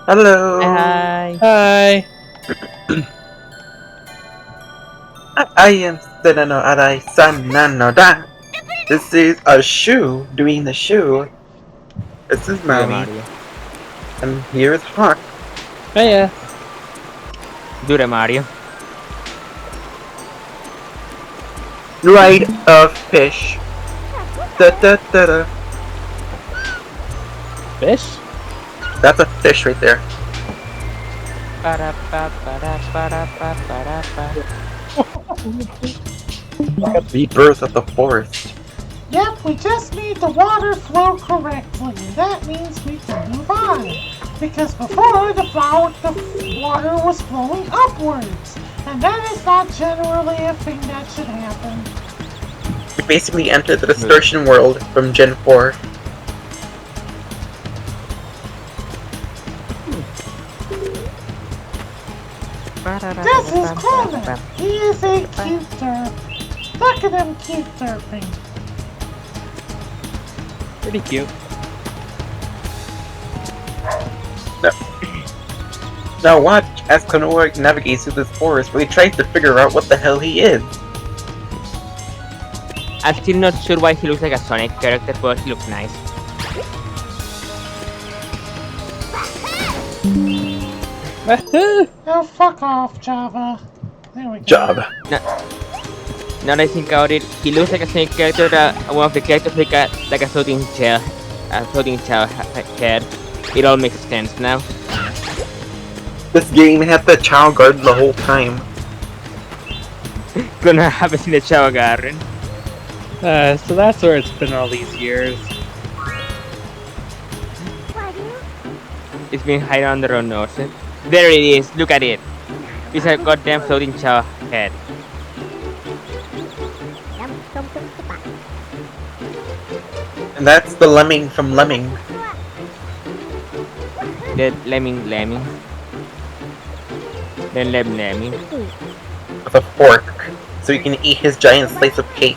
Hello. Hi. Hi. I am Senano Arai Sananoda. This is a shoe doing the shoe. This is Dure Mommy. Mario. And here is Hawk. Hiya. Dure Mario. Ride of fish. Da da da da. Fish? That's a fish right there. Ba-da-ba-ba-da-ba-da-ba-ba-da-ba. Rebirth of the forest. Yep, we just need the water flow correctly. That means we can move on. Because before, the water was flowing upwards. And that is not generally a thing that should happen. We basically entered the distortion world from Gen 4. This is Klonoa. He is a cute derp. Look at him cute derping. Pretty cute. Now watch as Klonoa navigates through this forest where he tries to figure out what the hell he is. I'm still not sure why he looks like a Sonic character, but he looks nice. Oh, fuck off, Java. There we go. Job. Now that I think about it, he looks like a Sonic character. One of the characters like a floating shell, head. It all makes sense now. This game had the child guard the whole time. Gonna happen in the shower garden. So that's where it's been all these years. It's been hiding under our noses. There it is. Look at it. It's a goddamn floating shower head. And that's the lemming from Lemming. The lemming. Then lemming. With a fork, so he can eat his giant slice of cake.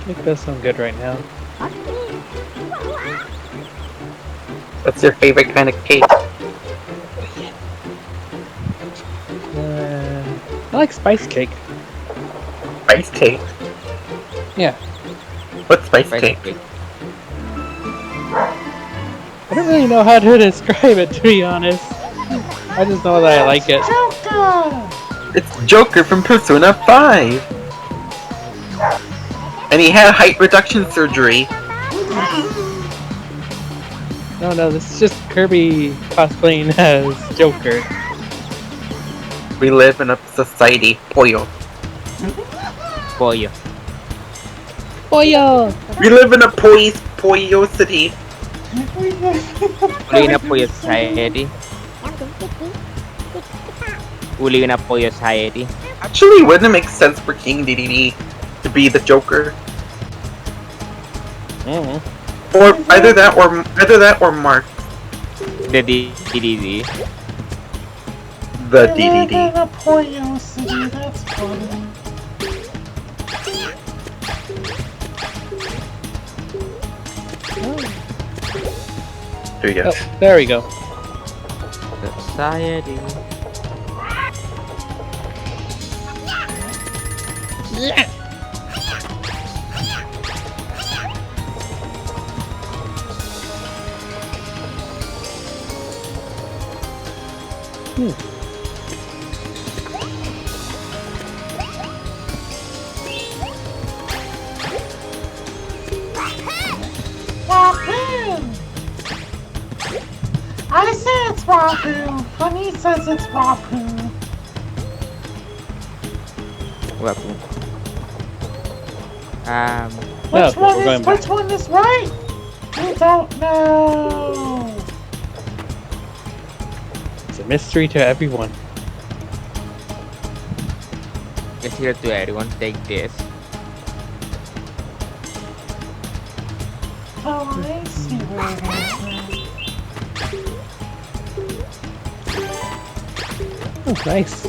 It does sound good right now. What's your favorite kind of cake? I like spice cake. Spice cake? Yeah. What's spice cake? I don't really know how to describe it, to be honest. I just know that I like it. Joker! It's Joker from Persona 5! And he had height reduction surgery. No, this is just Kirby cosplaying as Joker. We live in a society, pollo. Pollo. Boyo! We live in a pollo city. We live in a pollo society. We live in a pollo society. Actually, wouldn't it make sense for King DDD to be the Joker? Or either that or Mark. The DDD. The I live DDD. in a Pollo City, that's funny. There you go. Oh, there we go. Society. Wahoo! I say it's Wahoo. Honey says it's Wahoo. Welcome. Which one is right? You don't know. It's a mystery to everyone. It's here to everyone. Take this. Oh, I see where it is now. Oh, nice.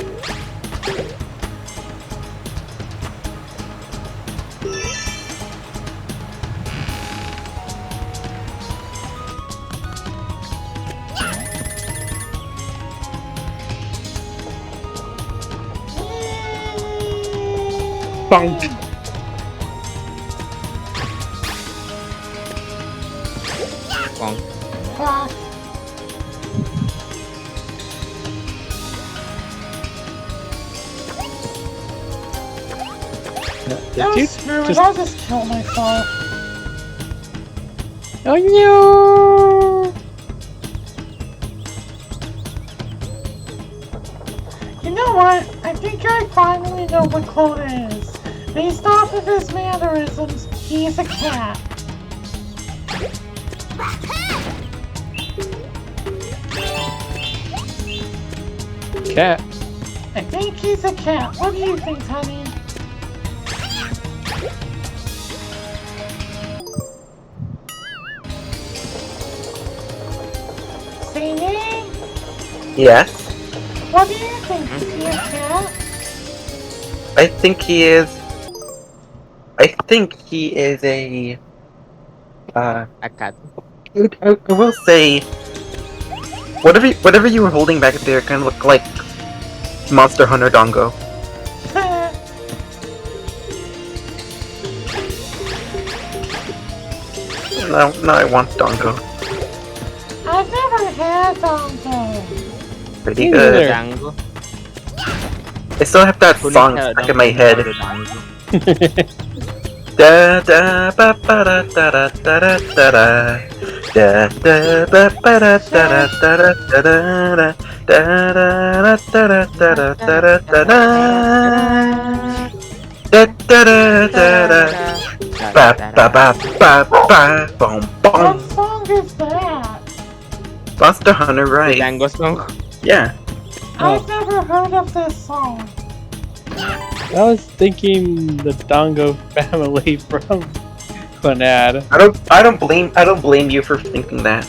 Bonk. name? Bonk. Fuck. Did No, you screw it. just? I'll just kill myself. Oh no! You know what? I think I finally know what Klonoa is. Based off of his mannerisms, he's a cat. Cat. I think he's a cat. What do you think, honey? Say name? Yes. What do you think? Is he a cat? I think he is. I think he is a. A cat. I will say. Whatever you were holding back there kind of looked like Monster Hunter Dongo. No, I want Dongo. I've never had Dongo. Pretty Me good. neither. Dango. I still have that song stuck in my head. Da da ba ba da da da da da da da. Da da ba ba da da da da da da da. Da da da da da da da da da da. Da da da da da. Ba ba ba ba ba. Boom What boom. song is that? Monster Hunter, right? Dango song. Yeah. I've never heard of this song. I was thinking the Dongo family from Clannad. I don't blame you for thinking that.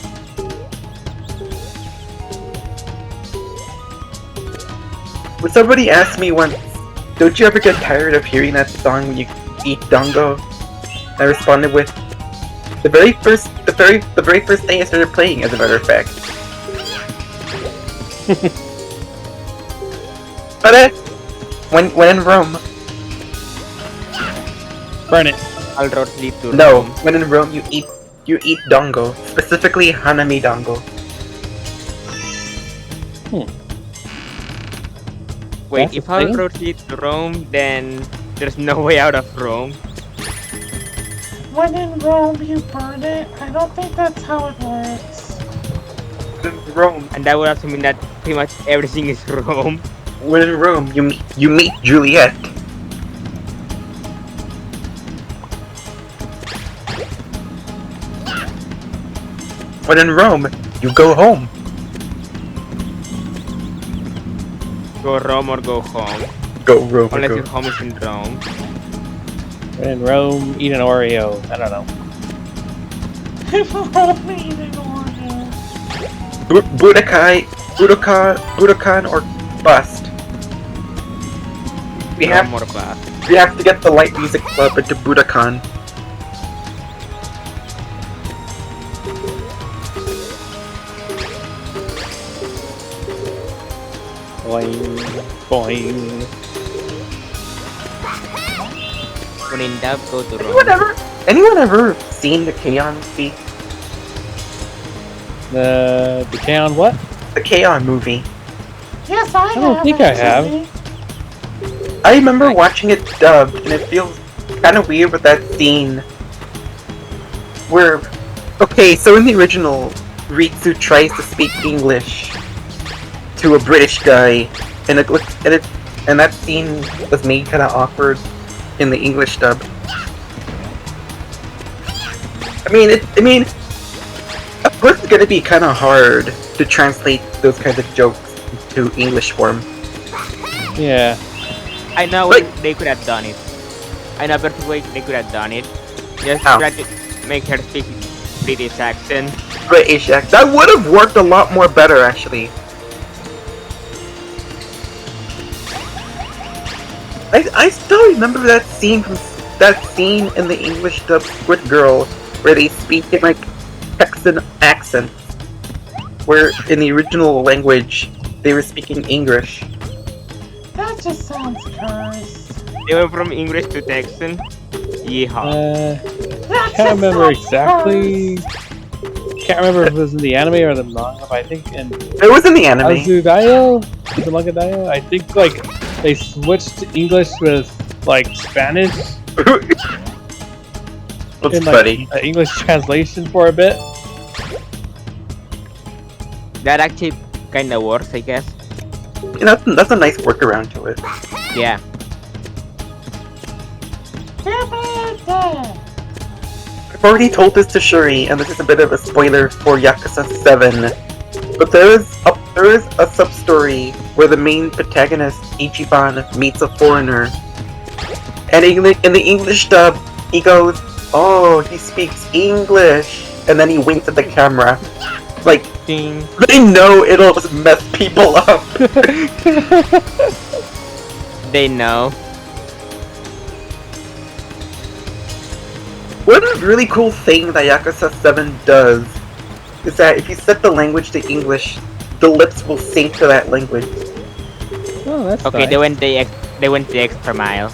When somebody asked me once, don't you ever get tired of hearing that song when you eat Dongo? I responded with, the very first day I started playing, as a matter of fact. But when in Rome, Burn it. All roads lead to no, Rome. when in Rome you eat Dongo, specifically Hanami Dongo. Wait, That's if a all thing? roads lead to Rome, then there's no way out of Rome. When in Rome, you burn it? I don't think that's how it works. In Rome, And that would also mean that pretty much everything is Rome. when in Rome you meet Juliet. When in Rome, you go home. Go Rome or go home. Go Rome. Unless Go. your home is in Rome. When in Rome, eat an Oreo. I don't know. Rome eating Oreo. Budokan or bust. We Rome have or class. to get the light music club into Budokan. Boing, boing. When in doubt, go to Rome. Anyone ever seen the K-On movie? The K-On what? The K-On movie. Yes, I have. don't think I have. actually. I remember watching it dubbed, and it feels kind of weird with that scene where, okay, so in the original, Ritsu tries to speak English to a British guy, and and that scene was made kind of awkward in the English dub. I mean, of course it's gonna be kind of hard to translate those kinds of jokes to English form. Yeah. I know Like- they could have done it. I know a perfect way they could have done it. Just How? try to make her speak British accent. British act. That would have worked a lot more better, actually. I still remember that scene in the English dub Squid Girl where they speak in like Texan accents, where in the original language they were speaking English. That just sounds cursed. They went from English to Texan. Yeehaw. That's Can't a remember surprise. exactly. Can't remember if it was in the anime or the manga, but I think in It was in the anime. Azudayo, the manga Dayo, I think like they switched to English with like Spanish That's in funny. like an English translation for a bit. That actually kind of works, I guess. That's a nice workaround to it. Yeah. I've already told this to Shuri, and this is a bit of a spoiler for Yakuza 7. But there is a sub-story where the main protagonist, Ichiban, meets a foreigner. And in the English dub, he goes, "Oh, he speaks English," and then he winks at the camera. Like, Ding. they know it'll just mess people up. They know. One really cool thing that Yakuza 7 does is that if you set the language to English, the lips will sync to that language. Oh, that's Okay, nice. they went the extra mile.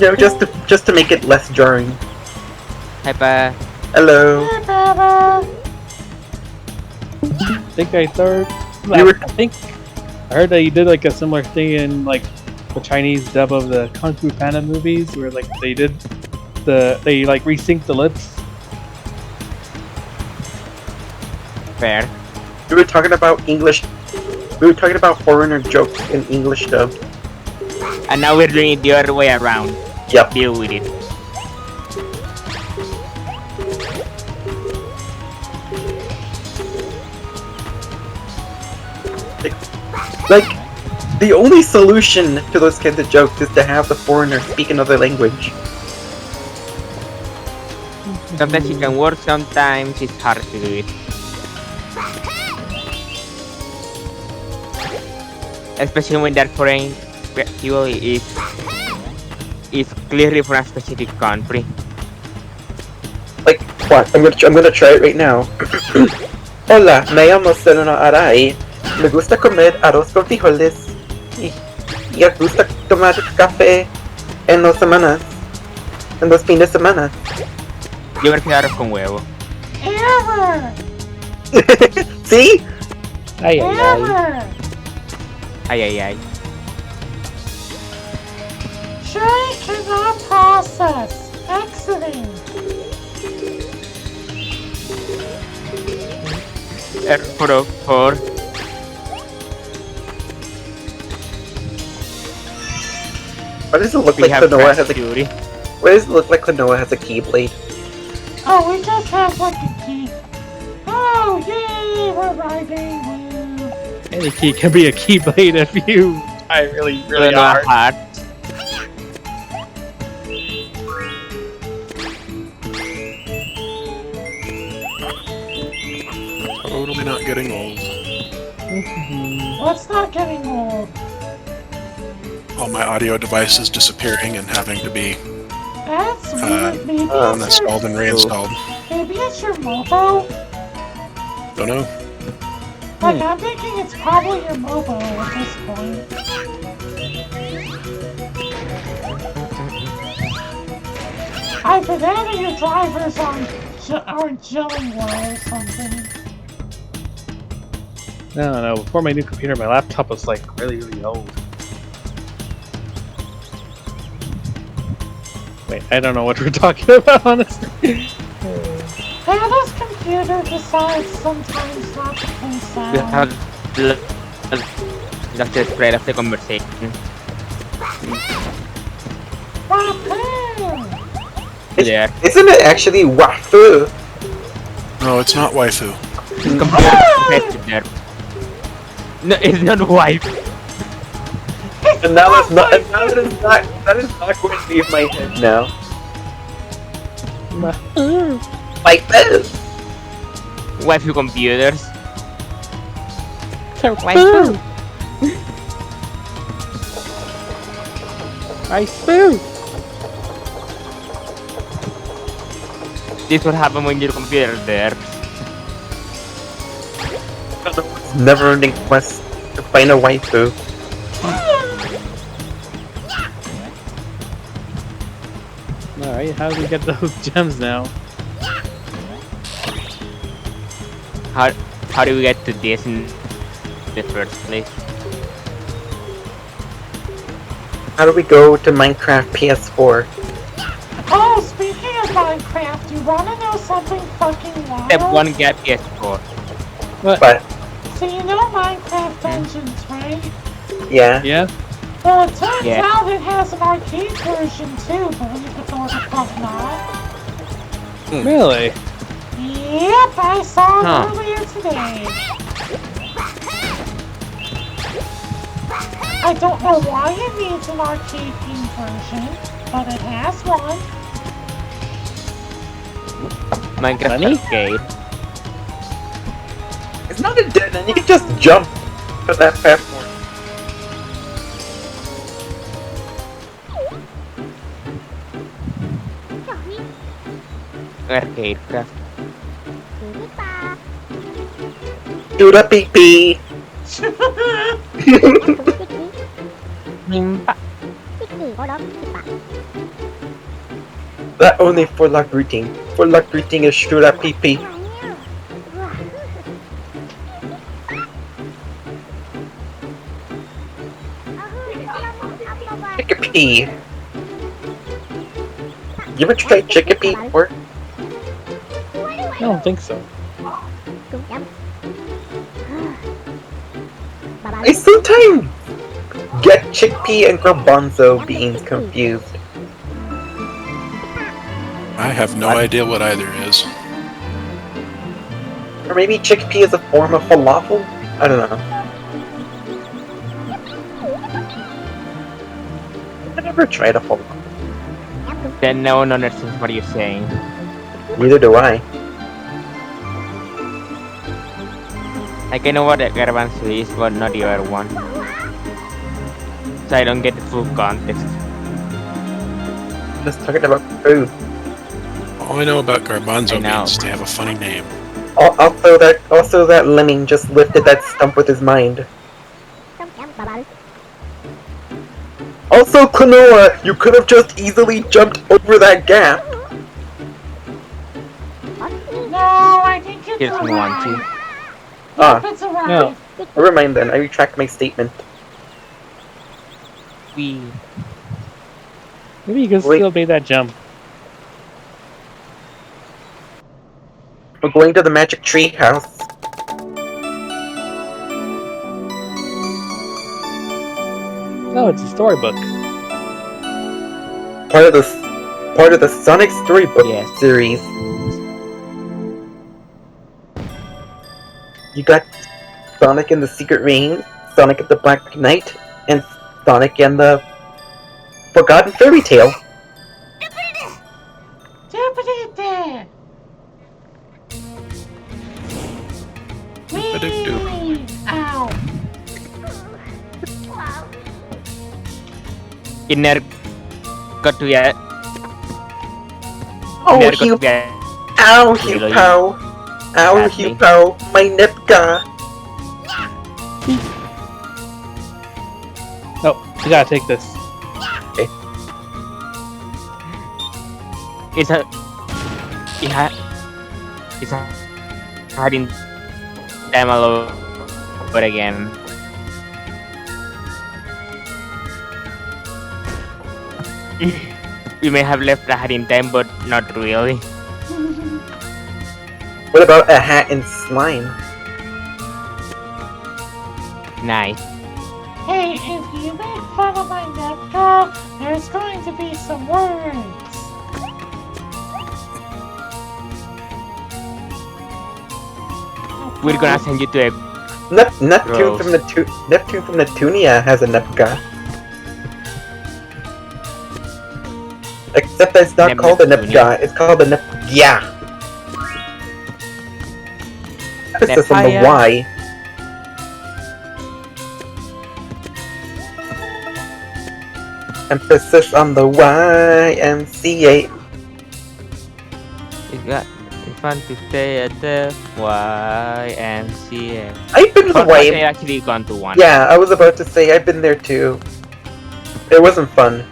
You know, just to make it less jarring. Hi pa. Hello. I think I third. You were- I think I heard that you did like a similar thing in like the Chinese dub of the Kung Fu Panda movies, where like they like resynced the lips. Fair. We were talking about English. We were talking about foreigner jokes in English dub. And now we're doing it the other way around. Yep. Deal with it. Like, the only solution to those kinds of jokes is to have the foreigner speak another language. Sometimes it can work, sometimes it's hard to do it. Especially when that foreign people is clearly from a specific country. Like, what? I'm gonna try it right now. Hola, me llamo Selena Arai. Me gusta comer arroz con frijoles. Y me gusta tomar café en los semanas. En los fines de semana. Yo prefiero arroz con huevo. Ever! See? Ay, ay, ay. Ever! Ay, ay, ay. Shuri cannot process. Exiting. For Why does it look we like have Klonoa has a Fury. Why does it look like Klonoa has a keyblade? Oh, we just have like a key. Oh, yay! We're riding. Woo. Any key can be a keyblade if you try really, really Klonoa hard. hard. Totally not getting old. What's not getting old? All my audio devices disappearing and having to be That's weird. Maybe it's uninstalled and reinstalled. Maybe it's your mobo. Don't know. Like, I'm thinking it's probably your mobo at this point. Either that or your drivers aren't gelling well or something. No, no. Before my new computer, my laptop was like really, really old. Wait, I don't know what we're talking about, honestly. Hannah's computer decides sometimes not to play We sound. have just the spread of the conversation. Wahoo! There. Isn't it actually wafu? No, it's not waifu. Computer protected there. No, it's not wife. And now that's not. And now that is not going to leave my head now. Like this. Waifu computers. Waifu! Waifu! This will happen when your computer there. Never-ending quest to find a waifu. Right? How do we get those gems now? How do we get to this in the first place? How do we go to Minecraft PS4? Oh, speaking of Minecraft, you wanna know something fucking wild? Step 1 get PS4. But So you know Minecraft Dungeons, right? yeah. Yeah? Well, it turns Yeah. out it has an arcade version too, believe it or the fuck not. Really? Yep, I saw it Huh. earlier today. I don't know why it needs an arcade game version, but it has one. Minecraft Money? Arcade. It's not a dead end, you can just jump to that platform. Arcade craft. Do the pee pee! That only for luck routing. For luck routing is shoot at pee pee. Chickapee. You ever tried chickapee before? I don't think so. I sometimes get chickpea and garbanzo beans confused. I have no idea what either is. Or maybe chickpea is a form of falafel? I don't know. I've never tried a falafel. Then no one understands what you're saying. Neither do I. Like I know what a garbanzo is, but not the other one. So I don't get the full context. Just talking about food. All I know about garbanzo I know. beans, they have a funny name. Also that lemming just lifted that stump with his mind. Also, Klonoa, you could have just easily jumped over that gap. No, I think it's He doesn't want to. Ah, It's alright. No. never mind then. I retract my statement. We Maybe you can Wait. still make that jump. We're going to the magic tree house. No, it's a storybook. Part of the Sonic Storybook Yes. series. You got Sonic and the Secret Rain, Sonic and the Black Knight, and Sonic and the Forgotten Fairy Tale. Doopity-doo. Doop-a-doop-doop. Wee! Ow! inner got to get Oh, inner got Hugh! to get Ow, Hugh Really? Pow! Ow, Badly. Hugh Pow! My Nipka! No, you gotta take this. it's a it's a hiding them all over again. We may have left a hat in time, but not really. What about a hat and slime? Nice. Hey, if you make fun of my Nepka, there's going to be some words. We're gonna send you to a Neptune Gross. from Neptune from Neptunia has a Nepka. Except that it's not called a Neptunia. Nepka, it's called a Nepgya. Emphasis on the Nepaya. Y. Emphasis on the YMCA. It's fun to stay at the YMCA. I've been to the But I Y. actually gone to one. Yeah, I was about to say I've been there too. It wasn't fun.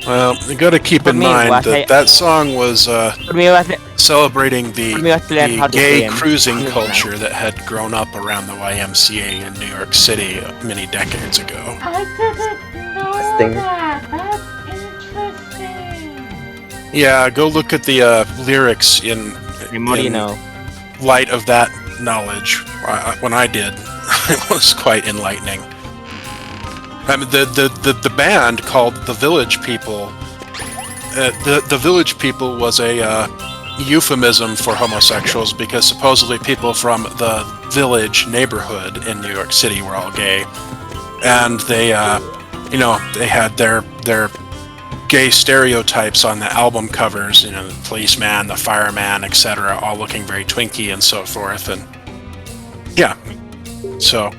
Well, you got to keep For in me, mind was that that song was for me was celebrating for me was to learn how the to gay swim. cruising It was culture that had grown up around the YMCA in New York City many decades ago. I didn't know Interesting. that. That's interesting. Yeah, go look at the lyrics in The more you know. light of that knowledge. When I did, it was quite enlightening. I mean, the band called the Village People. The Village People was a euphemism for homosexuals because supposedly people from the village neighborhood in New York City were all gay, and they had their gay stereotypes on the album covers. You know, the policeman, the fireman, etc., all looking very twinky and so forth. And yeah, so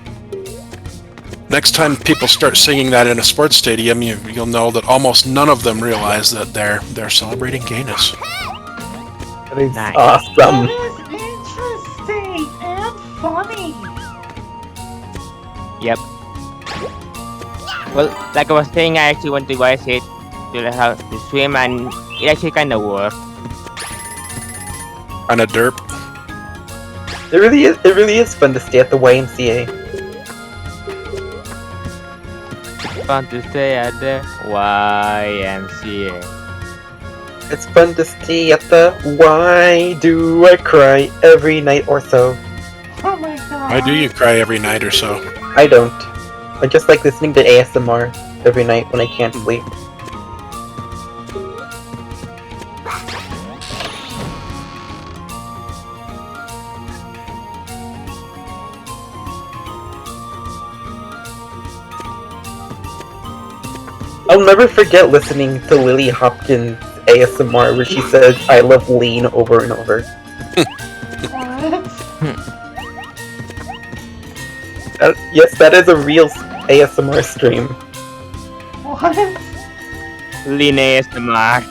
next time people start singing that in a sports stadium, you'll know that almost none of them realize that they're celebrating gayness. That is Nice. awesome. That is interesting and funny. Yep. Well, like I was saying, I actually went to YSA to learn how to swim, and it actually kind of worked. Kind of derp. It really is fun to stay at the YMCA. Fun to stay at the YMCA. It's fun to stay at the Why Do I Cry every night or so. Oh my god. Why do you cry every night or so? I don't. I just like listening to ASMR every night when I can't sleep. I'll never forget listening to Lily Hopkins' ASMR where she says, I love lean over and over. What? Yes, that is a real ASMR stream. What? Linnaeus the Mark.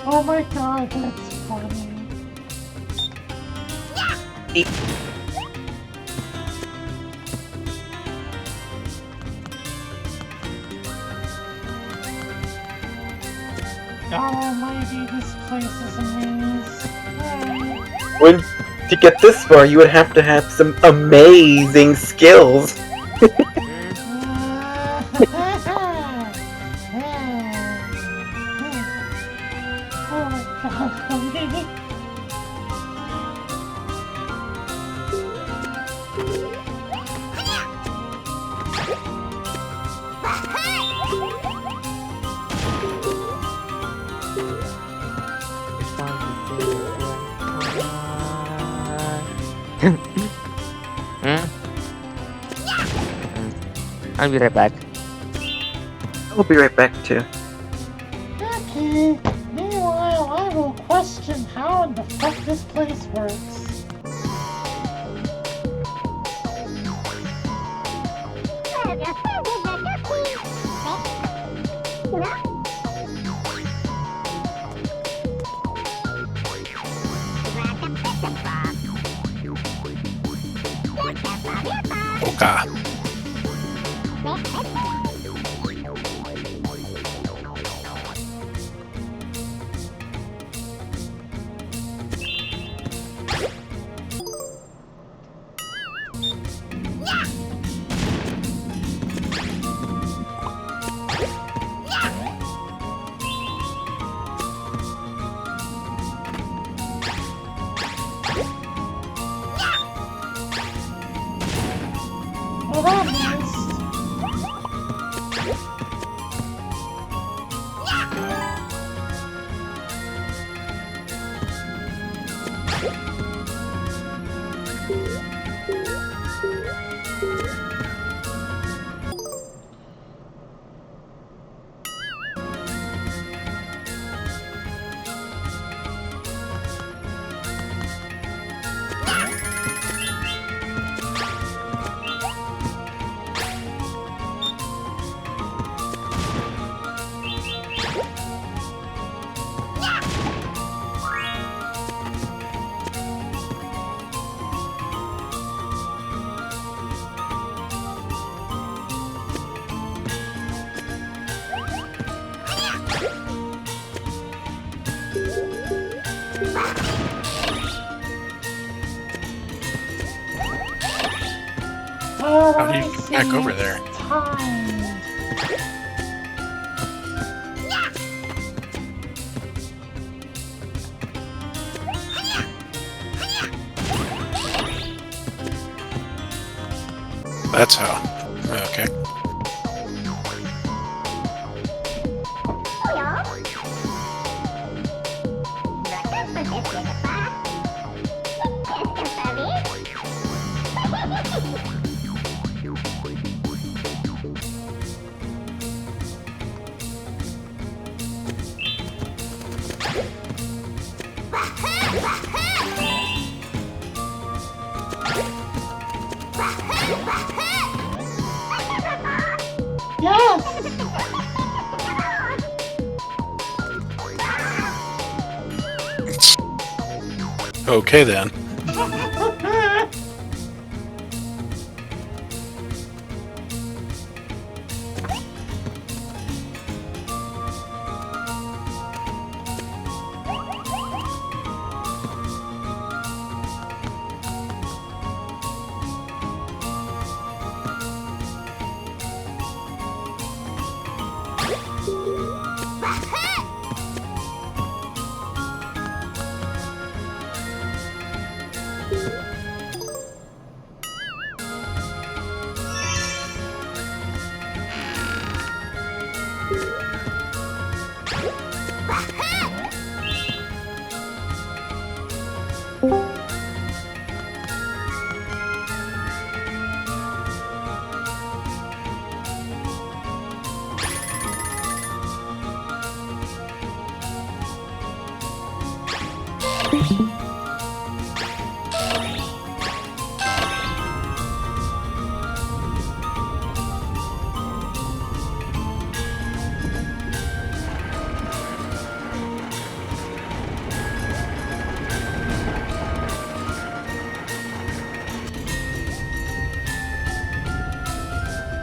Oh my god, that's funny. Oh, maybe this place is a maze. Alright. When to get this far, you would have to have some amazing skills. Oh my god, honey. I'll be right back. I'll be right back too. Okay, meanwhile, I will question how in the fuck this place works. Oka. Well, that means... Oh, How do I you get see. back over there? Timed. That's how. Okay. Yes! Okay then.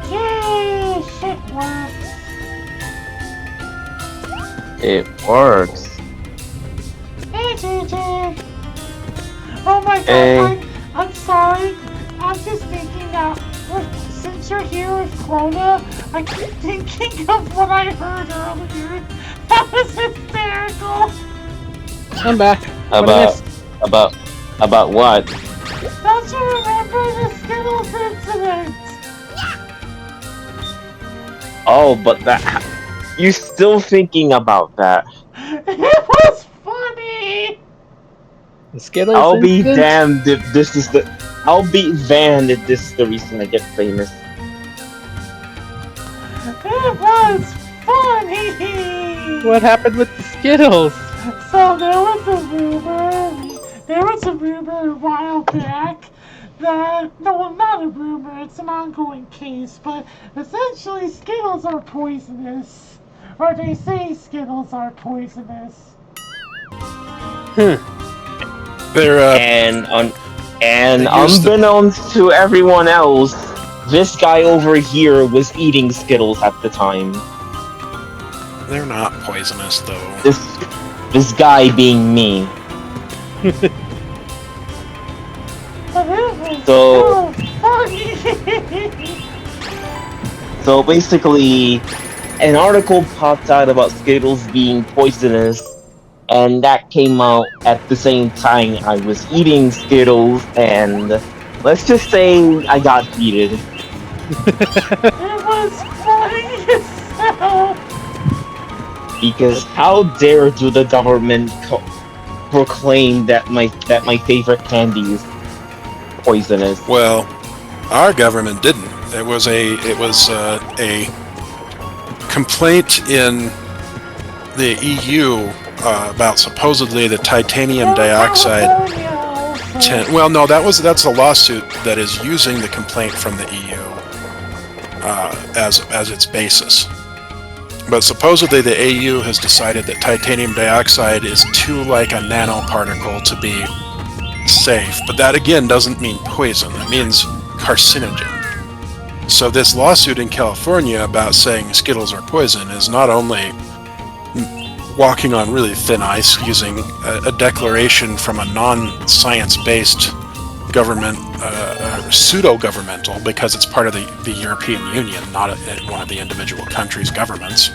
Yay! Shit works. It works. Hey, JJ. Oh my god, Hey. I'm sorry. I'm just thinking now, since you're here with Klonoa, I keep thinking of what I heard earlier. That was hysterical. I'm back. What I About missed? about what? Don't you remember the Skittles incident? Oh, but that you still thinking about that? It was funny. The Skittles I'll be incident? damned if this is the. I'll be damned if this is the reason I get famous. It was funny. What happened with the Skittles? So there was a rumor a while back that, no, well, not a rumor, it's an ongoing case, but essentially Skittles are poisonous. Or they say Skittles are poisonous. They're And They used to- unbeknownst to everyone else, this guy over here was eating Skittles at the time. they're not poisonous though. This guy being me. But it was So- so funny. So basically, an article popped out about Skittles being poisonous, and that came out at the same time I was eating Skittles, and let's just say I got heated. It was funny as hell. Because how dare do the government proclaim that my favorite candy is poisonous? Well, our government didn't. It was a complaint in the EU about supposedly the titanium dioxide. Well, no, that's a lawsuit that is using the complaint from the EU as its basis. But supposedly the AU has decided that titanium dioxide is too like a nanoparticle to be safe. But that again doesn't mean poison. It means carcinogen. So this lawsuit in California about saying Skittles are poison is not only walking on really thin ice using a declaration from a non-science-based government, pseudo-governmental, because it's part of the European Union, not one of the individual countries' governments,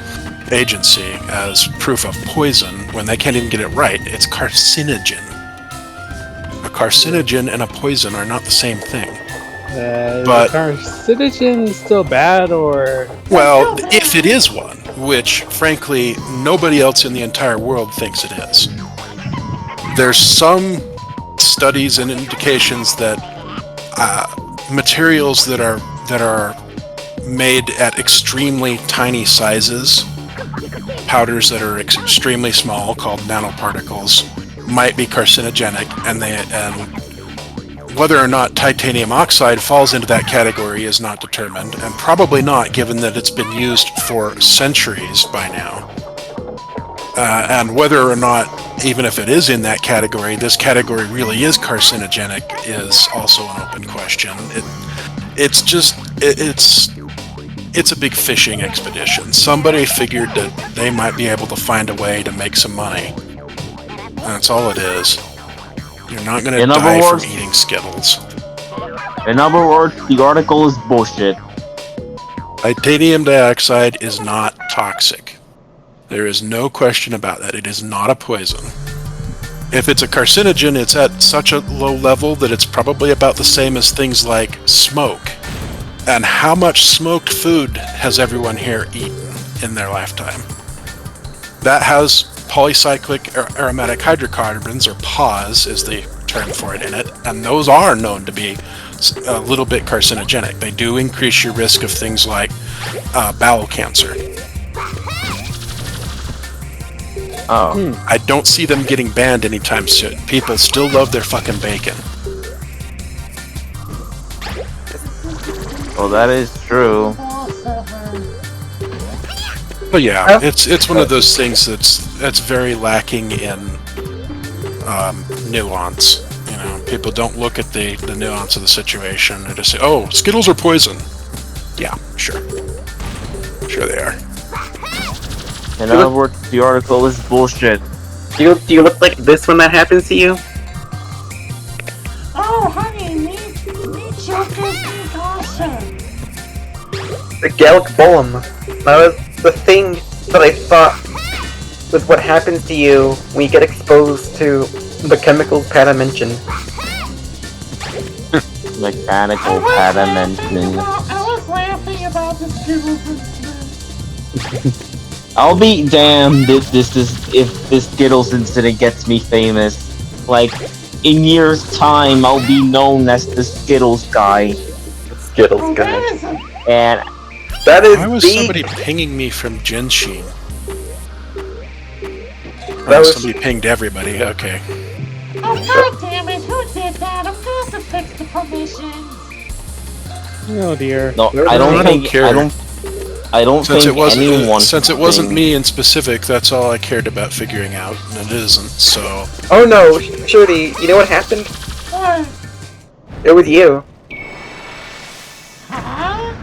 agency, as proof of poison when they can't even get it right. It's carcinogen. A carcinogen and a poison are not the same thing. But are carcinogen still bad, or? Well, if it is one, which, frankly, nobody else in the entire world thinks it is. There's some studies and indications that materials that are made at extremely tiny sizes, powders that are extremely small, called nanoparticles, might be carcinogenic, and whether or not titanium oxide falls into that category is not determined, and probably not, given that it's been used for centuries by now. And whether or not, even if it is in that category, this category really is carcinogenic is also an open question. It's a big fishing expedition. Somebody figured that they might be able to find a way to make some money. That's all it is. You're not going to die from eating Skittles. In other words, the article is bullshit. Titanium dioxide is not toxic. There is no question about that. It is not a poison. If it's a carcinogen, it's at such a low level that it's probably about the same as things like smoke. And how much smoked food has everyone here eaten in their lifetime? That has polycyclic aromatic hydrocarbons, or PAHs is the term for it in it, and those are known to be a little bit carcinogenic. They do increase your risk of things like bowel cancer. Oh. I don't see them getting banned anytime soon. People still love their fucking bacon. Well, that is true. But yeah, it's one of those things that's very lacking in nuance. You know, people don't look at the nuance of the situation. They just say, "Oh, Skittles are poison." Yeah, sure they are. In other words, the article is bullshit. Do you look like this when that happens to you? Oh, honey, me jokers, me gossip. The Gallic Bolum. That was the thing that I thought was what happens to you when you get exposed to the chemicals Pata mentioned. Mechanical pata-mentioning. I was laughing about the Skittles incident. I'll be damned if this Skittles incident gets me famous. Like, in years' time, I'll be known as the Skittles guy. Skittles guy. And that is why was somebody pinging me from Genshin? That was somebody pinged everybody. Okay. Oh, god damn it, who did that? I'm going to fix the permissions. Oh dear. no, I don't think anyone. Since it wasn't me in specific, that's all I cared about figuring out, and it isn't. So. Oh no, Shorty, you know what happened? What? It was you. Huh?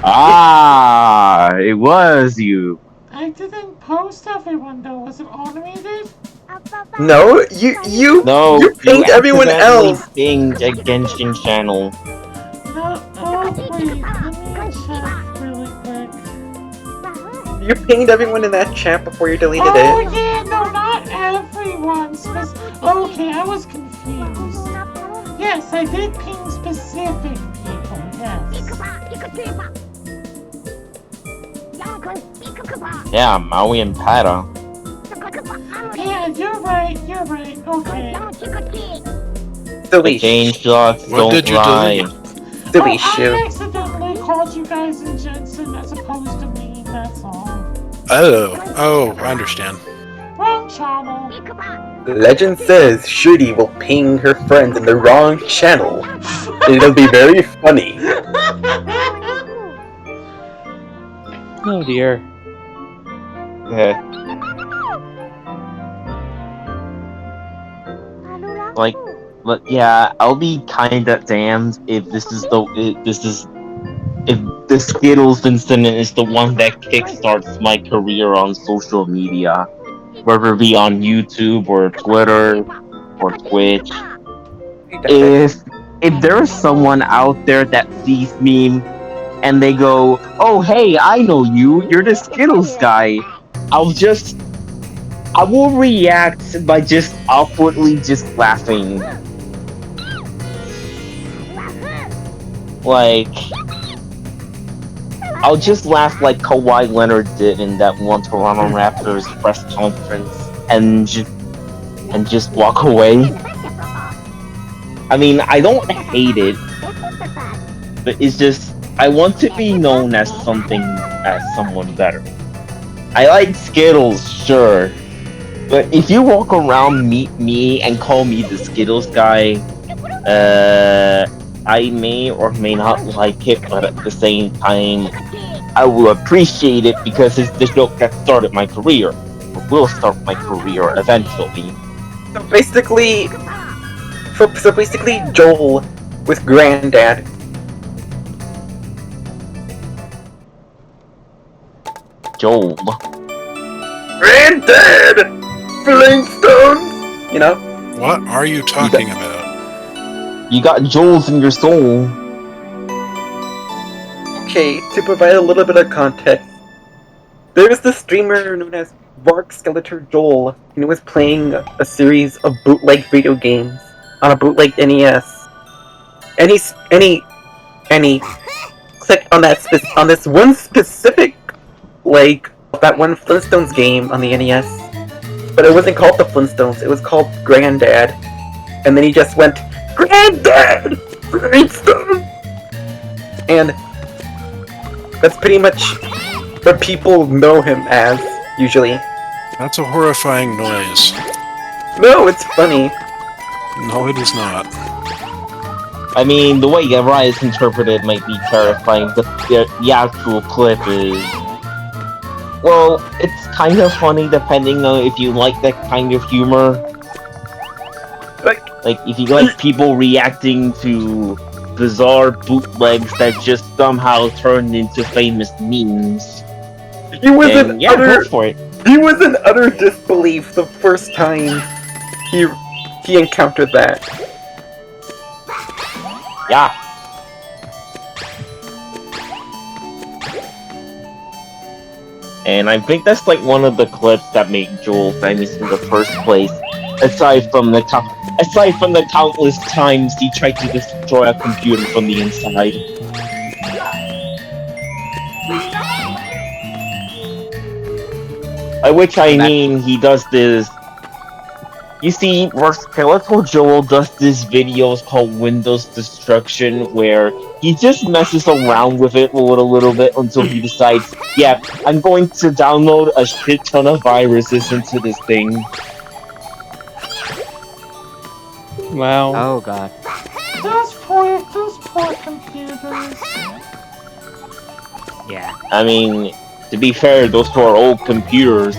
Ah, it was you. I didn't post everyone though. Was it automated? No, you pinged everyone else. Pinged a Genshin channel. No, oh wait, let me check really quick. You pinged everyone in that chat before you deleted Oh it. yeah, no, not everyone. Okay, I was confused. Yes, I did ping specific people, yes. Yeah, Maui and Pata. Yeah, you're right, okay. The Delete. change logs What don't did you lie. delete? Delete I you. accidentally called you guys in Jensen as opposed to me, that's all. Oh, I understand. Wrong channel. Legend says Shooty will ping her friends in the wrong channel. It'll be very funny. Oh dear. Yeah. Like, yeah, I'll be kinda damned if if the Skittles incident is the one that kickstarts my career on social media, whether it be on YouTube or Twitter or Twitch. If if there's someone out there that sees me and they go, "Oh, hey, I know you. You're the Skittles guy," I will react by just awkwardly just laughing. Like, I'll just laugh like Kawhi Leonard did in that one Toronto Raptors press conference and just walk away. I mean, I don't hate it, but it's just I want to be known as someone better. I like Skittles, sure, but if you walk around, meet me, and call me the Skittles guy, I may or may not like it, but at the same time, I will appreciate it because it's the joke that started my career, or will start my career eventually. So basically, Joel with Granddad. Joel. Granddad! Flintstones! You know? What are you talking about? You got Joels in your soul. Okay, to provide a little bit of context, there was this streamer known as Bark Skeletor Joel, and he was playing a series of bootleg video games on a bootleg NES. And he clicked on on this one specific, like, that one Flintstones game on the NES. But it wasn't called the Flintstones, it was called Granddad. And then he just went, Granddad! Flintstones! And that's pretty much what people know him as, usually. That's a horrifying noise. No, it's funny. No, it is not. I mean, the way Uriah's interpreted might be terrifying, but the actual clip is... Well, it's kind of funny depending on if you like that kind of humor. Like, if you like people reacting to bizarre bootlegs that just somehow turned into famous memes. He was then, go for it. He was in utter disbelief the first time he encountered that. Yeah. And I think that's like one of the clips that made Joel famous in the first place. Aside from the countless times he tried to destroy a computer from the inside. By which I mean he does this. You see, where Skeletal Joel does these videos called Windows Destruction, where he just messes around with it a little bit until he decides, yeah, I'm going to download a shit ton of viruses into this thing. Wow. Oh god. Those poor computers. Yeah. I mean, to be fair, those two are old computers.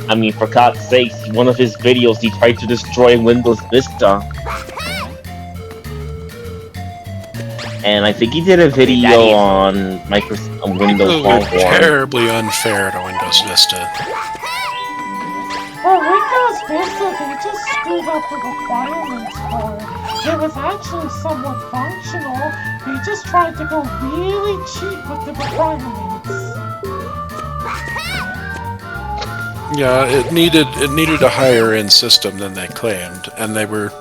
I mean, for God's sakes, one of his videos he tried to destroy Windows Vista. And I think he did a video on Windows People were Longhorn. terribly unfair to Windows Vista. For Windows Vista, they just screwed up the requirements for it. It was actually somewhat functional. They just tried to go really cheap with the requirements. Yeah, it needed a higher end system than they claimed, and they were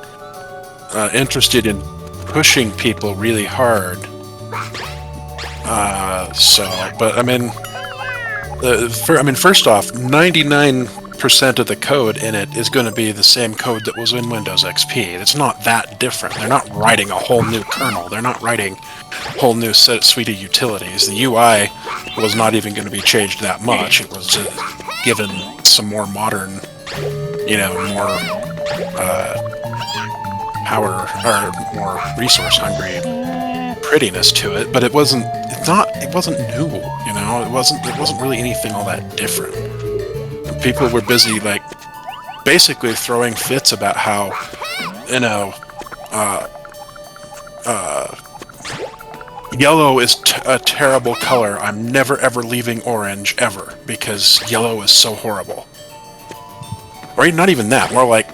interested in pushing people really hard. But I mean, first off, 99% of the code in it is going to be the same code that was in Windows XP. It's not that different. They're not writing a whole new kernel. They're not writing a whole new suite of utilities. The UI was not even going to be changed that much. It was given some more modern, more power or more resource-hungry prettiness to it. But it wasn't new. It wasn't really anything all that different. People were busy, basically throwing fits about how, yellow is a terrible color. I'm never ever leaving orange, ever, because yellow is so horrible. Or not even that, more like,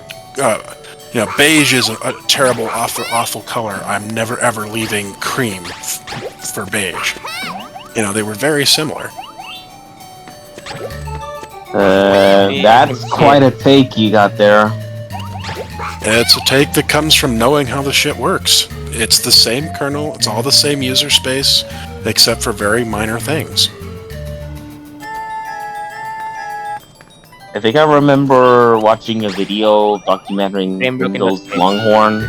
You know, beige is a terrible, awful color. I'm never ever leaving cream for beige. You know, they were very similar. That's quite a take you got there. It's a take that comes from knowing how the shit works. It's the same kernel, it's all the same user space, except for very minor things. I think I remember watching a video documenting Windows Longhorn,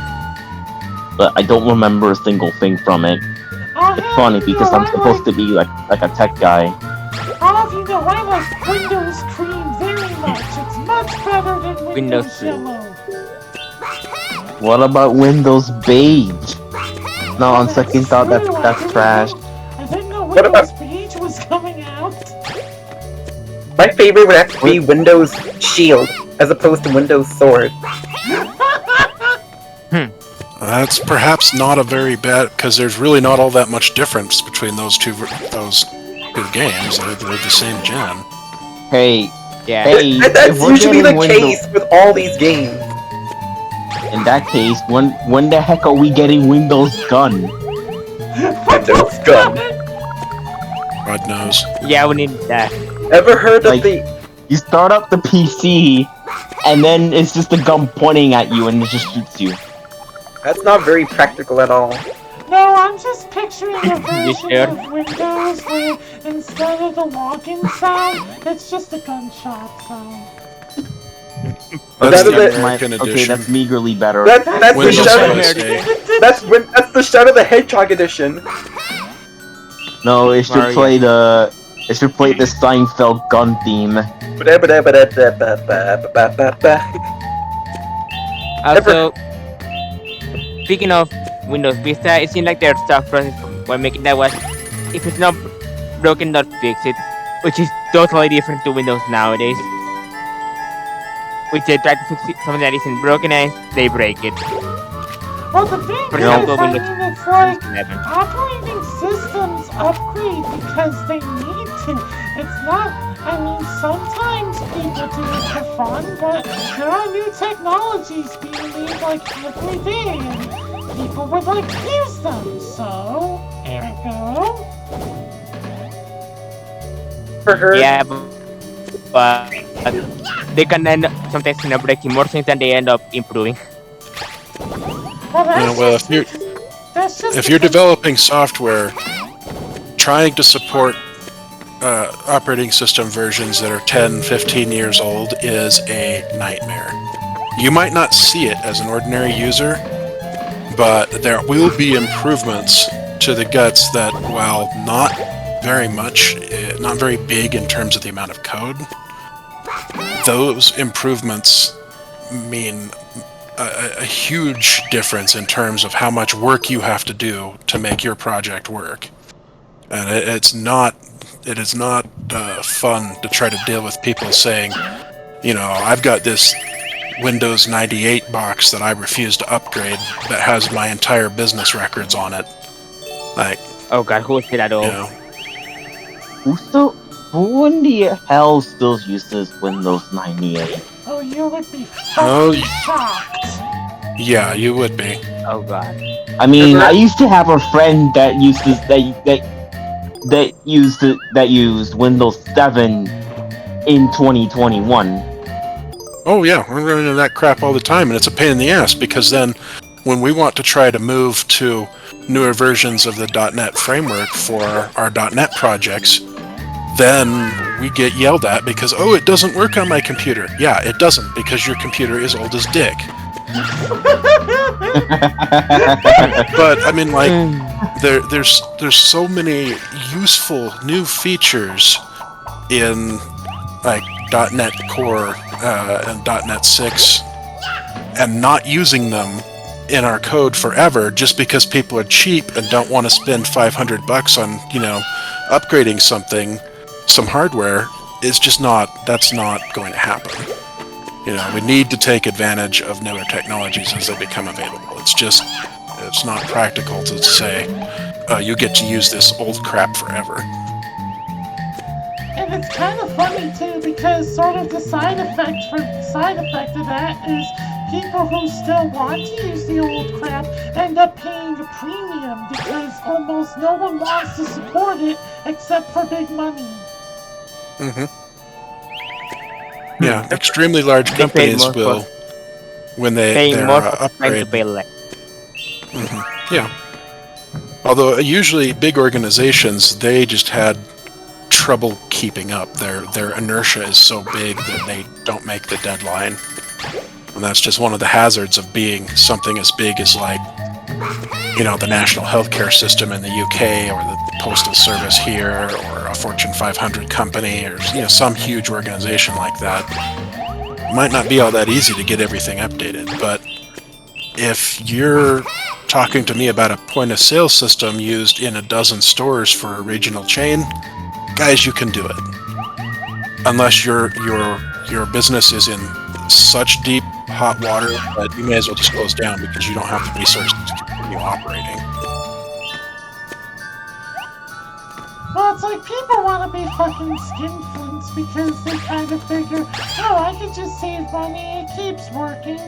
but I don't remember a single thing from it. It's funny because I'm supposed to be like a tech guy. All of you know I like Windows Cream very much. It's much better than Windows Yellow. What about Windows Beige? No, on second thought, that's trash. I didn't know Windows Beige was coming out. My favorite would have to be Windows Shield, as opposed to Windows Sword. That's perhaps not a very bad, because there's really not all that much difference between those two games. They're the same gen. Hey, Yeah. hey, That's if we're usually the getting Windows, case with all these games. in that case, when the heck are we getting Windows Gun? Windows Gun. God knows. Yeah, we need that. Ever heard of Like- the... You start up the PC, and then it's just a gun pointing at you, and it just shoots you. That's not very practical at all. No, I'm just picturing a version sure? of Windows where instead of the login sound, it's just a gunshot sound. That's That the is it. American Okay, edition. that's meagerly better. That's the Windows Shadow... USA. That's the Shadow the Hedgehog edition. No, it should Mario. play the. It should play the Seinfeld gun theme. Also, speaking of Windows Vista, it seems like their stock process when making that was, if it's not broken, not fix it, which is totally different to Windows nowadays. Which they try to fix it, something that isn't broken and they break it. Well, the thing For is, example, I Windows mean, it's like 11. operating systems upgrade because they need to. It's not, I mean, sometimes people do it for fun, but there are new technologies being made like every day, and people would like to use them, so, ergo. For her, Yeah, but they can end up sometimes breaking more things than they end up improving. Well, that's Yeah, well, just that's just if you're because- developing software, trying to support operating system versions that are 10, 15 years old is a nightmare. You might not see it as an ordinary user, but there will be improvements to the guts that, while not very much, not very big in terms of the amount of code, those improvements mean a huge difference in terms of how much work you have to do to make your project work. And it is not fun to try to deal with people saying, you know, I've got this Windows 98 box that I refuse to upgrade that has my entire business records on it. Like, Oh god, who said that all? you know, Who in the hell still uses Windows 98? Oh, you would be Oh, fucking shocked. yeah, you would be. Oh god. I mean, Remember- I used to have a friend that used Windows 7 in 2021. Oh yeah, we're running into that crap all the time, and it's a pain in the ass because then when we want to try to move to newer versions of the .NET framework for our .NET projects, then we get yelled at because, oh, it doesn't work on my computer. Yeah, it doesn't, because your computer is old as dick. But I mean, like, there's so many useful new features in like .NET Core and .NET 6, and not using them in our code forever just because people are cheap and don't want to spend $500 on, you know, upgrading some hardware is just that's not going to happen. You know, we need to take advantage of newer technologies as they become available. It's not practical to say, you get to use this old crap forever. And it's kind of funny too, because sort of the side effect of that is people who still want to use the old crap end up paying a premium because almost no one wants to support it except for big money. Hmm. Yeah, extremely large They paid companies more will, for when paying their more for trying to upgrade. pay less. Yeah. Although usually big organizations, they just had trouble keeping up. Their inertia is so big that they don't make the deadline. And that's just one of the hazards of being something as big as, like, the national healthcare system in the UK, or the postal service here, or a Fortune 500 company, or some huge organization like that. It might not be all that easy to get everything updated, but if you're talking to me about a point of sale system used in a dozen stores for a regional chain, guys, you can do it. Unless your business is in such deep hot water that you may as well just close down because you don't have the resources to continue operating. Well, it's like people want to be fucking skinflints because they kind of figure, oh, I could just save money, it keeps working.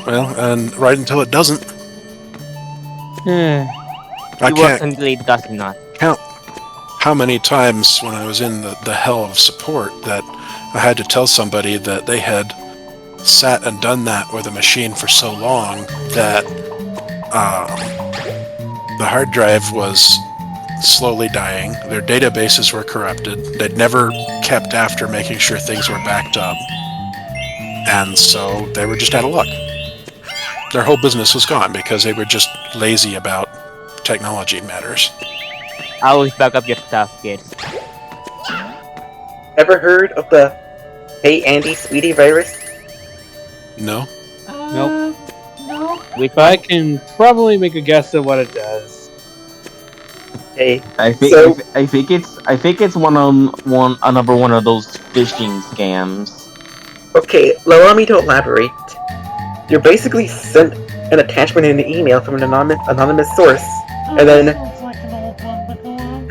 Well, and right until it doesn't. I It works can't until it does not. count how many times when I was in the hell of support that I had to tell somebody that they had sat and done that with a machine for so long that the hard drive was slowly dying, their databases were corrupted, they'd never kept after making sure things were backed up, and so they were just out of luck. Their whole business was gone because they were just lazy about technology matters. Always back up your stuff, kids. Ever heard of the Hey Andy Sweetie virus? No? Nope. No. But I can probably make a guess at what it does. Hey, I think So- I think it's another one of those phishing scams. okay, allow me to elaborate. You're basically sent an attachment in an email from an anonymous source, Oh, And then- that sounds like an old one, but go on.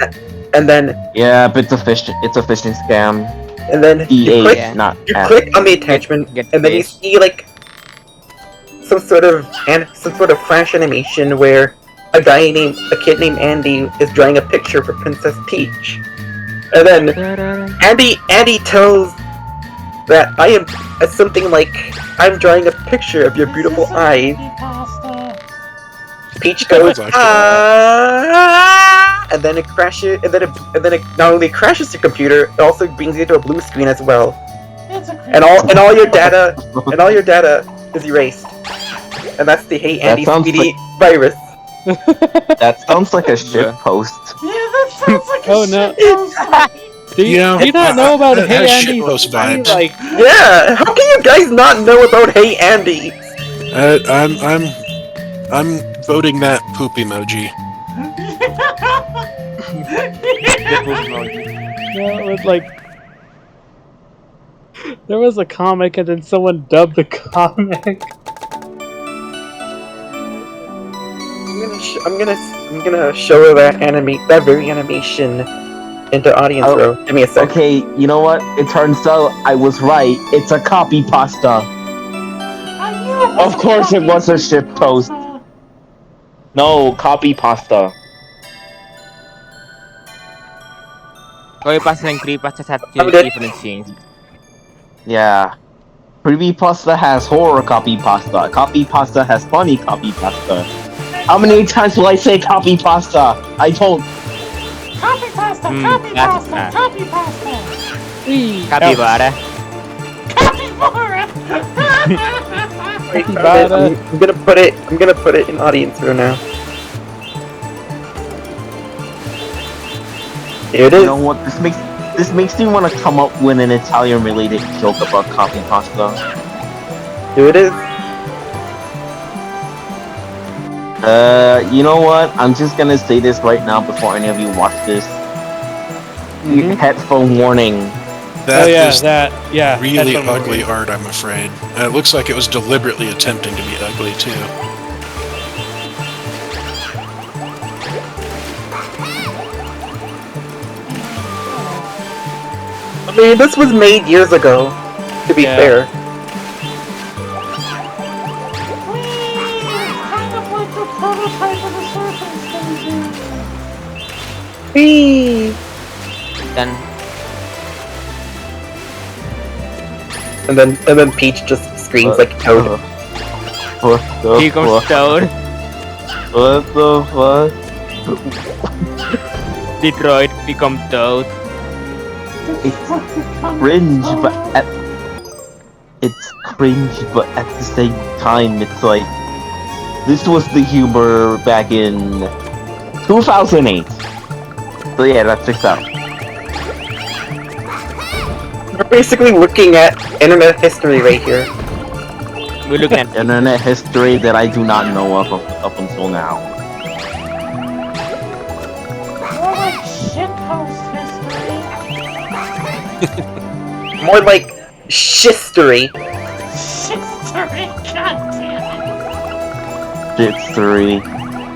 and then Yeah, but it's a phishing scam. you EA, click Yeah. not you F. click on the attachment, Get and then you pissed. see like some sort of flash animation where a kid named Andy is drawing a picture for Princess Peach, and then Andy tells that I am something like, I'm drawing a picture of your beautiful This is a eyes. cookie pasta. Peach goes That's and then it crashes, and then it not only crashes the computer, it also brings you to a blue screen as well, It's a and all your data is erased, and that's the Hey Andy sounds Sweetie virus. That sounds like a shit Yeah. post. Yeah, that sounds like a Oh, no. shit post. Do you not know about that Hey has Andy? shitpost vibes. Like, Yeah, how can you guys not know about Hey Andy? I'm voting that poop emoji. it was like there was a comic and then someone dubbed the comic. I'm gonna show that very animation into audience Oh, row. Give me a sec. Okay, you know what? It turns out I was right. It's a copy pasta. I knew it was Of course it was a fucking shit post. pasta. No, copy pasta. Creepypastas and creepypastas have I'm two good. different things. Yeah. Creepy pasta has horror copy pasta. Copy pasta has funny copy pasta. How many times will I say copy pasta? I don't. Copy pasta, copy that's pasta, bad. copy pasta. Capybara. Capybara. Wait, Bada. I'm gonna put it in audience row now. Here it You is. know what? This makes me want to come up with an Italian related joke about copy pasta. Here it is. You know what? I'm just gonna say this right now before any of you watch this. Headphone warning. That is really that's what ugly art, I'm afraid. And it looks like it was deliberately attempting to be ugly, too. I mean, this was made years ago, to be Yeah. fair. Whee! Then And then Peach just screams like Toad. What the here comes fuck? Toad. What the fuck? Detroit become Toad. Cringe, but it's cringe, but at the same time, it's like this was the humor back in 2008. So yeah, that checks out. We're basically looking at internet history right here. We're looking at Internet history that I do not know of up until now. More like shitpost history. More like shistory. History, goddamn Shit3.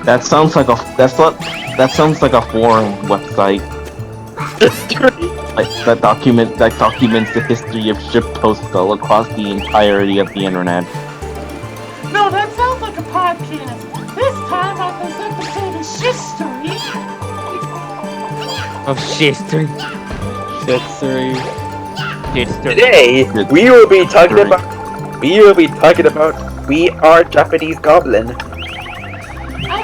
That sounds like that sounds like a forum website. Shistory. Like that documents the history of shitposts all across the entirety of the internet. it. No, that sounds like a podcast. This time on this episode of Shistory. of history. Shitsery. History. Today we will be talking about We Are Japanese Goblin. I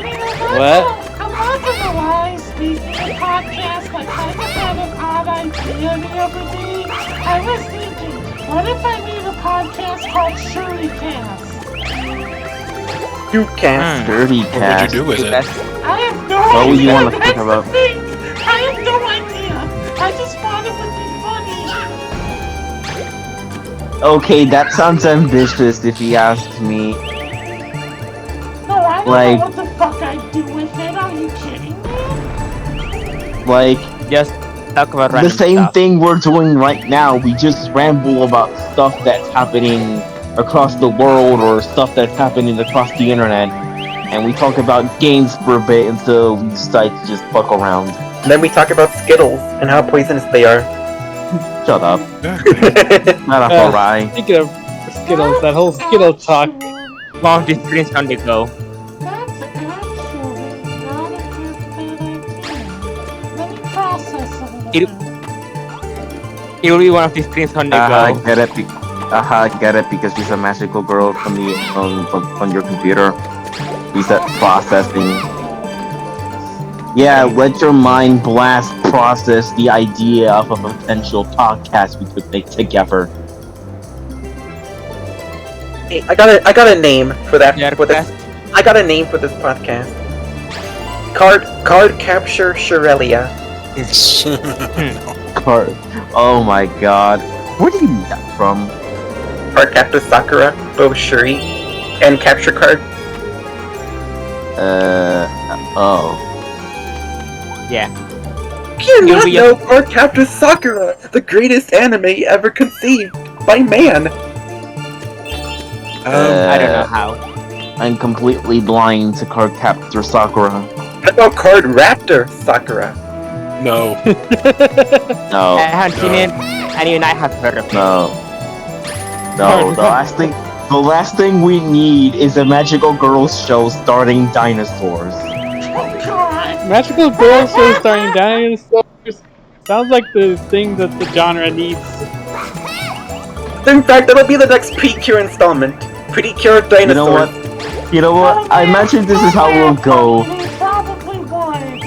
mean, What? I'm not gonna lie, speaking of podcasts, like, I had an odd idea the other day. I was thinking, what if I made a podcast called Shuricast? You can't. Dirty What would cat. you do with it? I have no What idea. would you wanna That's talk the about? thing. I have no idea. I just thought it would be funny. Okay, that sounds ambitious if you ask me. No, I don't Like- know what the fuck I'd do with it. Are you kidding me? Like, Just talk about the random same stuff. thing we're doing right now. We just ramble about stuff that's happening across the world or stuff that's happening across the internet. And we talk about games for a bit until we decide to just fuck around. And then we talk about Skittles and how poisonous they are. Shut up. Yeah. Not a hooray. Speaking of Skittles, that whole Skittle talk. Wow, this screen's on the go. That's actually not a good idea. Let me process a little It- bit. It will be one of the screens on the I go. get it. I get it because she's a magical girl from the on your computer. She's at processing. Yeah, let your mind blast process the idea of a potential podcast we could make together. Hey, I got a name for that. Yeah, For this. I got a name for this podcast. Card Capture Shirelia. Card. Oh my god. Where do you get that from? Card Capture Sakura, Bo Shuri, and Capture Card. Oh. Yeah. You You'll not be know Card Capture Sakura, the greatest anime ever conceived by man. I don't know how. I'm completely blind to Card Captor Sakura. What about Card Raptor Sakura? No. No. I haven't seen it, and even I have heard of it. No. No, the last thing we need is a magical girls show starring dinosaurs. Oh god! Magical Girl Show starring dinosaurs. Sounds like the thing that the genre needs. In fact, that'll be the next Precure installment. Precure Dinosaurs. You know what? You know what? I imagine this is how we'll go. He probably would.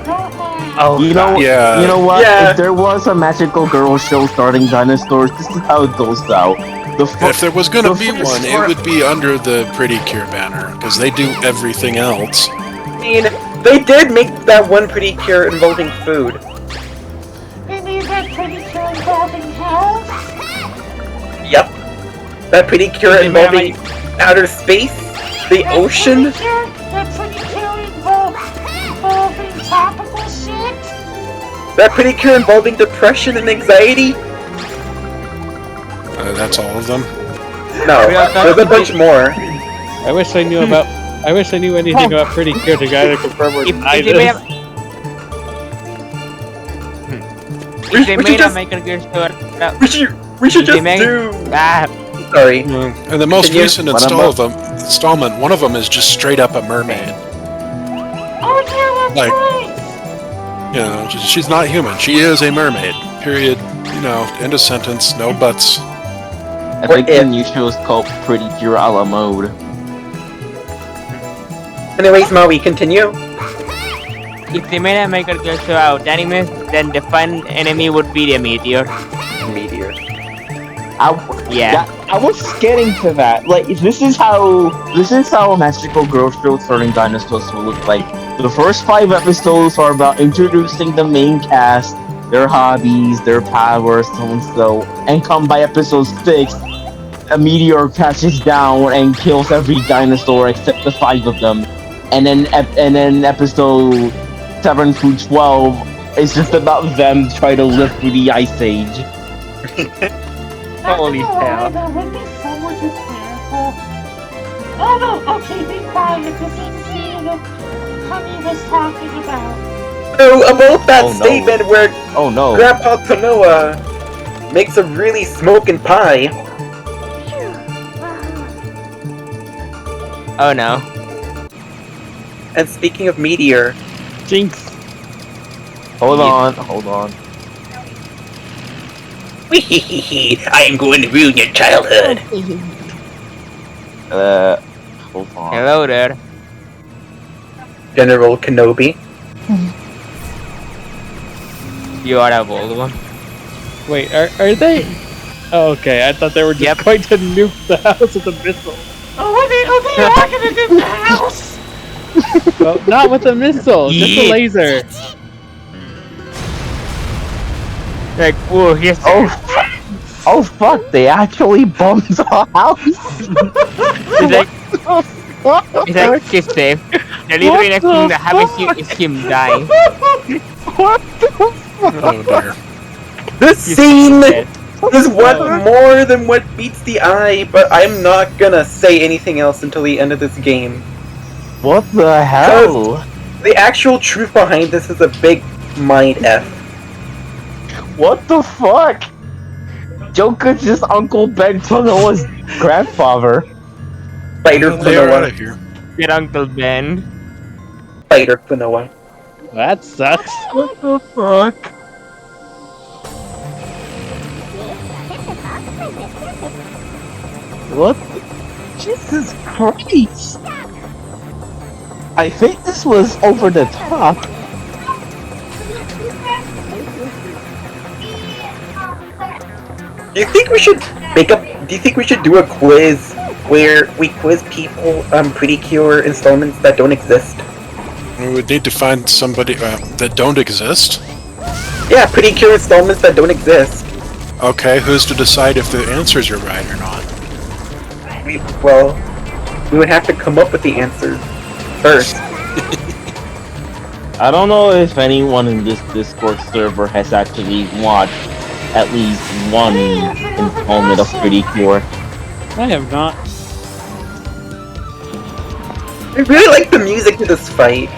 Don't lie. Oh, You know, Yeah. you know what? Yeah. If there was a magical girl show starting dinosaurs, this is how it goes out. If there was gonna the be first one, it part- would be under the Pretty Cure banner, because they do everything else. I mean, they did make that one Precure involving food. They need that pretty cure involving health. Yep. That Precure They made involving outer space, the ocean. That pretty cure involving topical shit. That Precure involving depression and anxiety. That's all of them. No, Yeah, there's a bunch more. I wish I knew anything about Pretty Cure to either confirm or If deny they made this. If they we made should a just- Michael Gear store, We should They just make- do. ah, Sorry. And the most Can you- recent What installment, one of them is just straight up a mermaid. Oh yeah, that's Like- right. You know, she's not human. She is a mermaid. Period. You know, end of sentence. No buts. I Or think if. the new show is called Pretty Cure a la Mode. Anyways, Maui, continue. If they made a Michael Girl show out anime, then the final enemy would be the meteor. Meteor. Yeah. I was getting to that. Like, this is how a magical girl show starring dinosaurs will look like. The first 5 episodes are about introducing the main cast, their hobbies, their powers, so and so. And come by episode 6, a meteor crashes down and kills every dinosaur except the 5 of them. And then episode 7 through 12 is just about them trying to live through the ice age. Holy hell. That would be so much hysterical. Oh no, okay, be quiet. This is the scene that Honey was talking about. So, about that Oh, no. statement where Oh no. Grandpa Klonoa makes a really smoking pie. Oh no. And speaking of meteor, Jinx. Hold on. I am going to ruin your childhood. Hold on. Hello there. General Kenobi. You are a bold one. Wait, are they? Oh, okay, I thought they were just going to nuke the house with a missile. Oh, they are gonna do the house! Well, not with a missile, just a Yeah. laser. Like, whoa, here's Oh fuck, they actually bombed the house! it's like he's safe. The literally next thing that happens is him dying. What the Oh dear. This scene is what more than what meets the eye, but I'm not gonna say anything else until the end of this game. What the hell? The actual truth behind this is a big mind F. What the fuck? Joker's just Uncle Ben Klonoa's grandfather. Spider They are out of Klonoa. here. Your Uncle Ben. Spider Klonoa. That sucks. What the fuck? What? Jesus Christ! I think this was over the top. Do you think we should do you think we should do a quiz where we quiz people on Precure installments that don't exist? We would need to find somebody that don't exist. Yeah, Precure installments that don't exist. Okay, who's to decide if the answers are right or not? We would have to come up with the answers first. I don't know if anyone in this Discord server has actually watched at least one installment of Precure. I have not. I really like the music to this fight.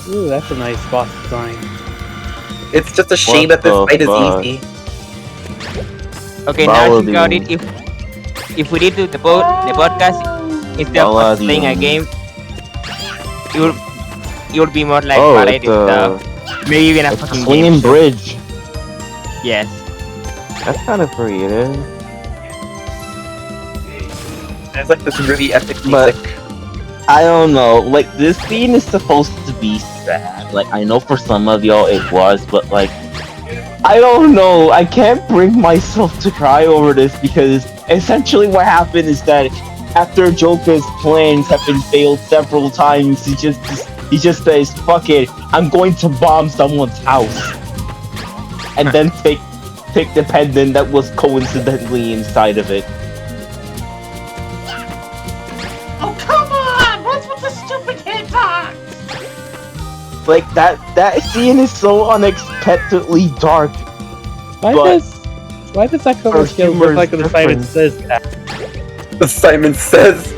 Ooh, that's a nice boss design. It's just a shame What that this the fight fuck? is easy. Okay, now think about it. If we did the podcast instead of Paladin. playing a game, you would be more like Oh, variety stuff. Maybe even a it's a fucking swinging game. bridge. Yes. That's kind of creative. There's like this really epic But- music. I don't know, like, this scene is supposed to be sad. Like, I know for some of y'all it was, but like, I don't know, I can't bring myself to cry over this because essentially what happened is that after Joker's plans have been failed several times, he just says, fuck it, I'm going to bomb someone's house. And then take the pendant that was coincidentally inside of it. Oh, come on! What's with the stupid hitbox? Like, that scene is so unexpectedly dark. Why does that cover Our skill humor look like is the Simon different. Says cat? The Simon Says.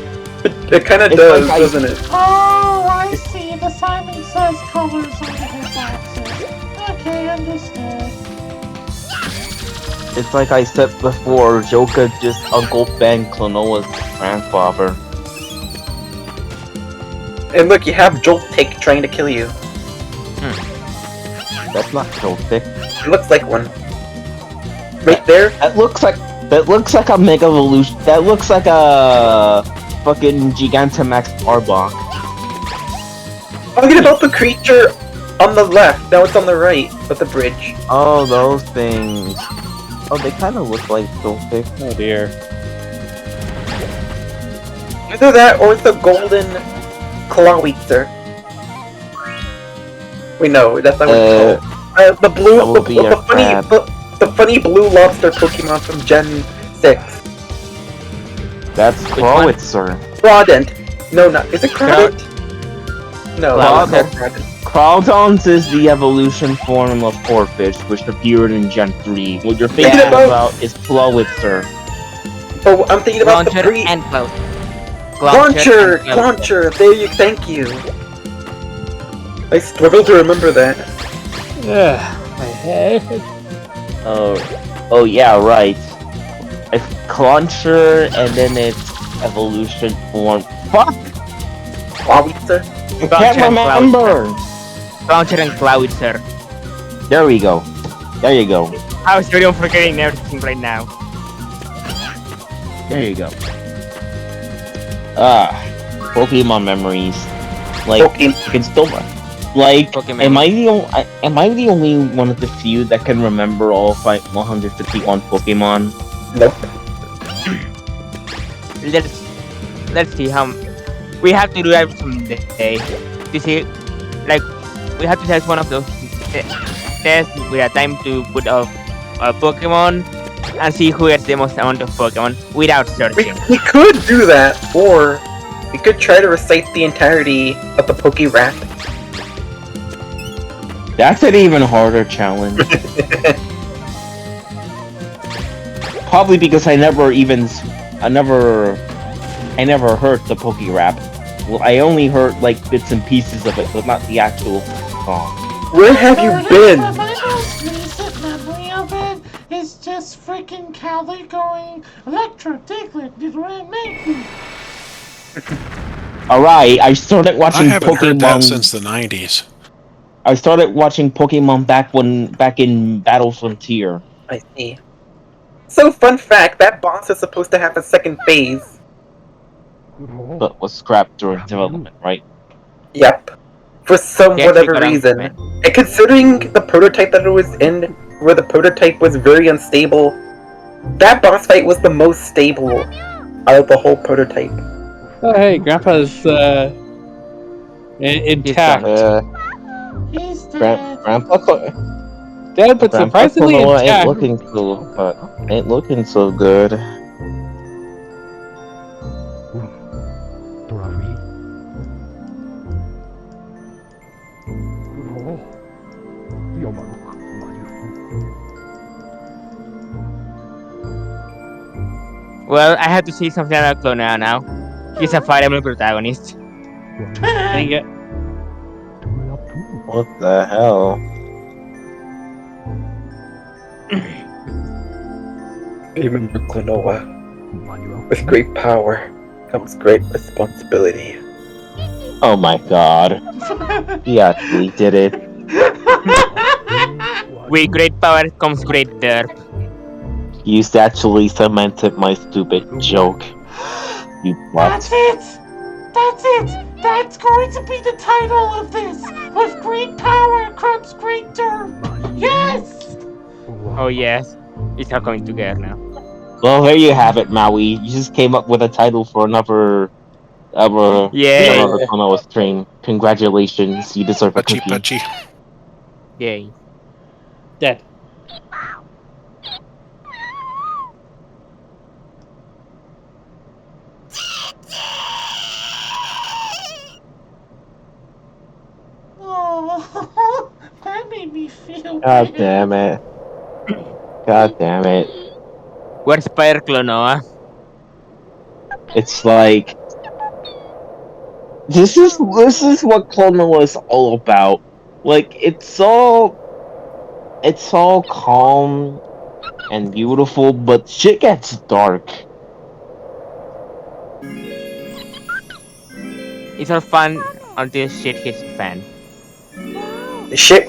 It kind of It's does, like doesn't it? Oh, I see. The Simon Says colors on the hitboxes. Okay, understood. It's like I said before, Joker just Uncle Ben Klonoa's grandfather. And look, you have Jolt Take trying to kill you. That's not Celtic. It looks like one. Right there? That looks like a Mega Evolution. That looks like a fucking Gigantamax Arbok. Talking about the creature on the left. Now it's on the right of the bridge. Oh, those things. Oh, they kind of look like Celtic. Oh dear. Either that or it's a golden Clawitzer. Wait, no, that's not what it's called. The blue, that will be a crab. the funny blue lobster Pokemon from Gen 6. That's Clawitzer. Crawdent. No, not. Is it Crawdent? No, Crawdent. it's not Crawdent. Crawdons is the evolution form of Corphish, which appeared in Gen 3. What you're thinking Yeah. about is Clawitzer. Oh, I'm thinking about the Launcher pre. and cloud. Launcher. There you. Thank you. I struggle to remember that. My head. Oh yeah, right. It's Clauncher, and then it's evolution form. Fuck! Clawitzer. I can't remember! Launcher and Cloudster. There we go. There you go. How is everyone forgetting everything right now? There you go. Pokemon memories. Like, Pokemon. you can still... Like, Pokemon. am I the only one of the few that can remember all 151 Pokemon? Nope. Let's see how we have to do that someday. To see, like, we have to test one of those tests with a time to put a Pokemon and see who gets the most amount of Pokemon without searching. We could do that, or we could try to recite the entirety of the Pokerap. That's an even harder challenge. Probably because I never heard the Pokerap. Well, I only heard like bits and pieces of it, but not the actual song. Where have you been? My most recent memory of it is just freaking Callie going, Electro, Diglett, Nidoran, Mankey. Alright, I started I watching haven't heard that Pokemon. since the 90s. I started watching Pokemon back in Battle Frontier. I see. So, fun fact, that boss is supposed to have a second phase. But was scrapped during development, right? Yep. For some Yeah, whatever check it out, reason. man. And considering the prototype that it was in, where the prototype was very unstable, that boss fight was the most stable out of the whole prototype. Oh hey, Grandpa's intact. He's dead. Grandpa Dead, but surprisingly Klonoa intact. ain't looking so good. Well, I have to see something about Klonoa now. He's a Fire Emblem protagonist. Dang it. What the hell? Remember Klonoa. With great power comes great responsibility. Oh my god. He actually did it. With great power comes great derp. You actually cemented my stupid joke. You That's butt. it! That's it! That's going to be the title of this! With great power comes great dirt! Yes! Oh yes, it's all coming together now. Well, there you have it, Maui. You just came up with a title for another Yay! Klonoa stream. Congratulations, you deserve a Puchy cookie. puchy. Yay! Dead. Oh, that made me feel God bad. damn it. God damn it. Where's Fire Klonoa? It's like this is what Klonoa is all about. Like it's all calm and beautiful, but shit gets dark. It's all fun until shit hits the fan. The shit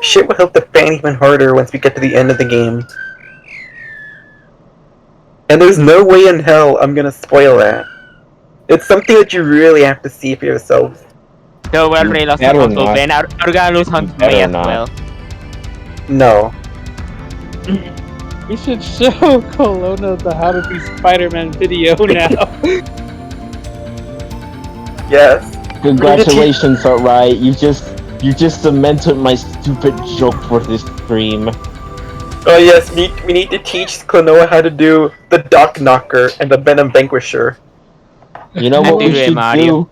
shit will hit the fan even harder once we get to the end of the game. And there's no way in hell I'm gonna spoil that. It's something that you really have to see for yourself. So we You already lost better Uncle not. Ben. Are we gonna lose You Uncle better May as not. well? No. We should show Kelowna the How to Be Spider-Man video now. Yes. Congratulations, alright. You just cemented my stupid joke for this stream. Oh yes, we need to teach Klonoa how to do the Dock Knocker and the Venom Vanquisher. You know And what we do it, should Mario. do?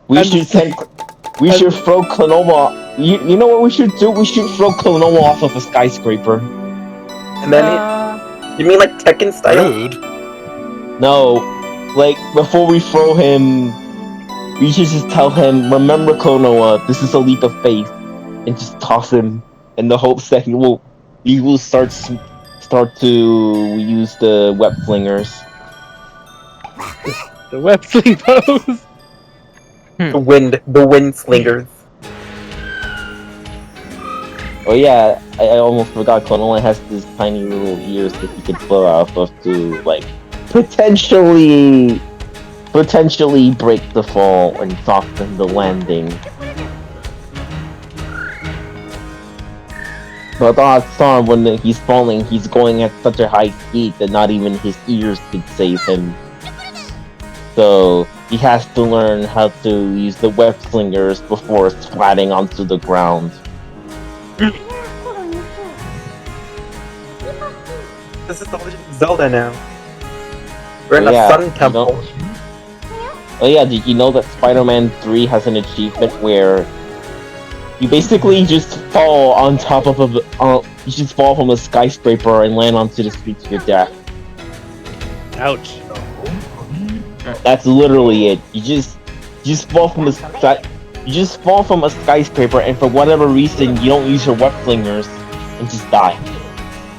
We And- should throw Klonoa. You know what we should do? We should throw Klonoa off of a skyscraper. And then you mean like Tekken style? Rude. No, like before we throw him, we should just tell him, "Remember, Klonoa, this is a leap of faith," and just toss him in the hopes that he will start to use the web flingers. The web sleep pose. The wind slingers. Oh yeah, I almost forgot. Klonoa has this tiny little ears that he can blow off of to like potentially break the fall and soften the landing. But odds are when he's falling, he's going at such a high speed that not even his ears could save him. So he has to learn how to use the web slingers before splatting onto the ground. This is the Legend of Zelda now. We're in Yeah, a sun temple. Oh yeah, did you know that Spider-Man 3 has an achievement where you basically just fall on top of you just fall from a skyscraper and land onto the street to your death. Ouch. That's literally it. You just fall from a skyscraper, and for whatever reason you don't use your web flingers and just die.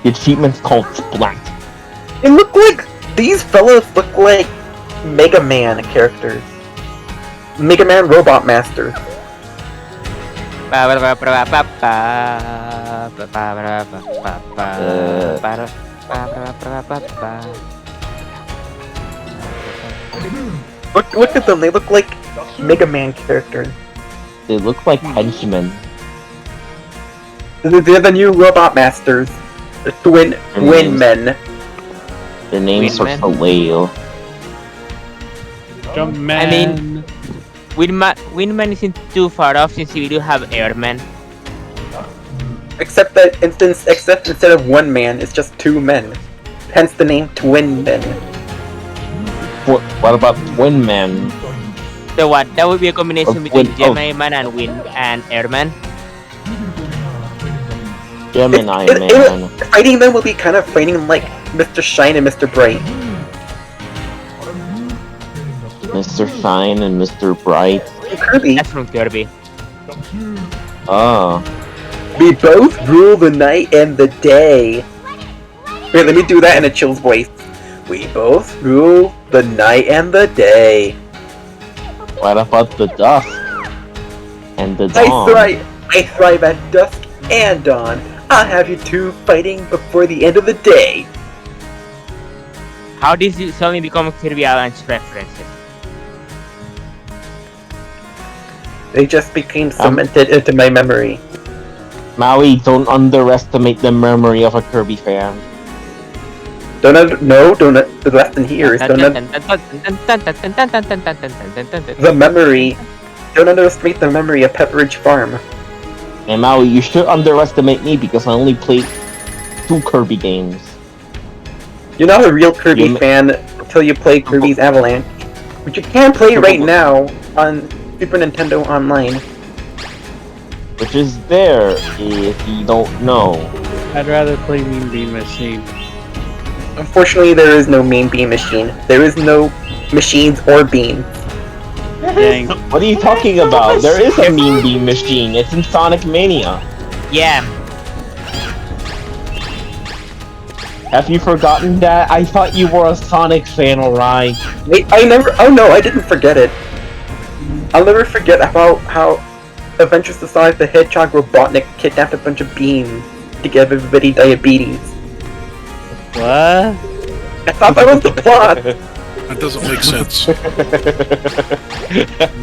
The achievement's called Splat. It look like these fellows look like Mega Man characters. Mega Man Robot Masters. Look at them, they look like Mega Man characters. They look like henchmen. They're the new Robot Masters. The twin men. Their names are Windmen? Halal. Jump man. I mean- Windman isn't too far off since we do have Airman. Except instead of one man, it's just two men. Hence the name Twin Men. What about Twin Men? So what? That would be a combination Of between Wind- Gemini Man and Wind and Airman. Gemini Man. Fighting them will be kind of fighting like Mr. Shine and Mr. Bright. Mr. Shine and Mr. Bright. And Kirby. That's from Kirby. Oh. We both rule the night and the day. Wait, let me do that in a Chill's voice. We both rule the night and the day. What about the dusk? And the I dawn? thrive at dusk and dawn. I'll have you two fighting before the end of the day. How did it suddenly become Kirby Avalanche references? They just became cemented into my memory. Maui, don't underestimate the memory of a Kirby fan. Don't the lesson here is the memory. Don't underestimate the memory of Pepperidge Farm. And Maui, you should underestimate me because I only played 2 Kirby games. You're not a real Kirby You- fan until you play Kirby's Avalanche, which you can play right now on Super Nintendo Online. Which is there, if you don't know. I'd rather play Mean Bean Machine. Unfortunately, there is no Mean Bean machine. There is no machines or beans. Dang. What are you talking about? There is a Mean Bean machine. It's in Sonic Mania. Yeah. Have you forgotten that? I thought you were a Sonic fan, alright? Wait, oh no, I didn't forget it. I'll never forget about how Adventures to Sonic the Hedgehog Robotnik kidnapped a bunch of beans to give everybody diabetes. What? I thought that was the plot! That doesn't make sense.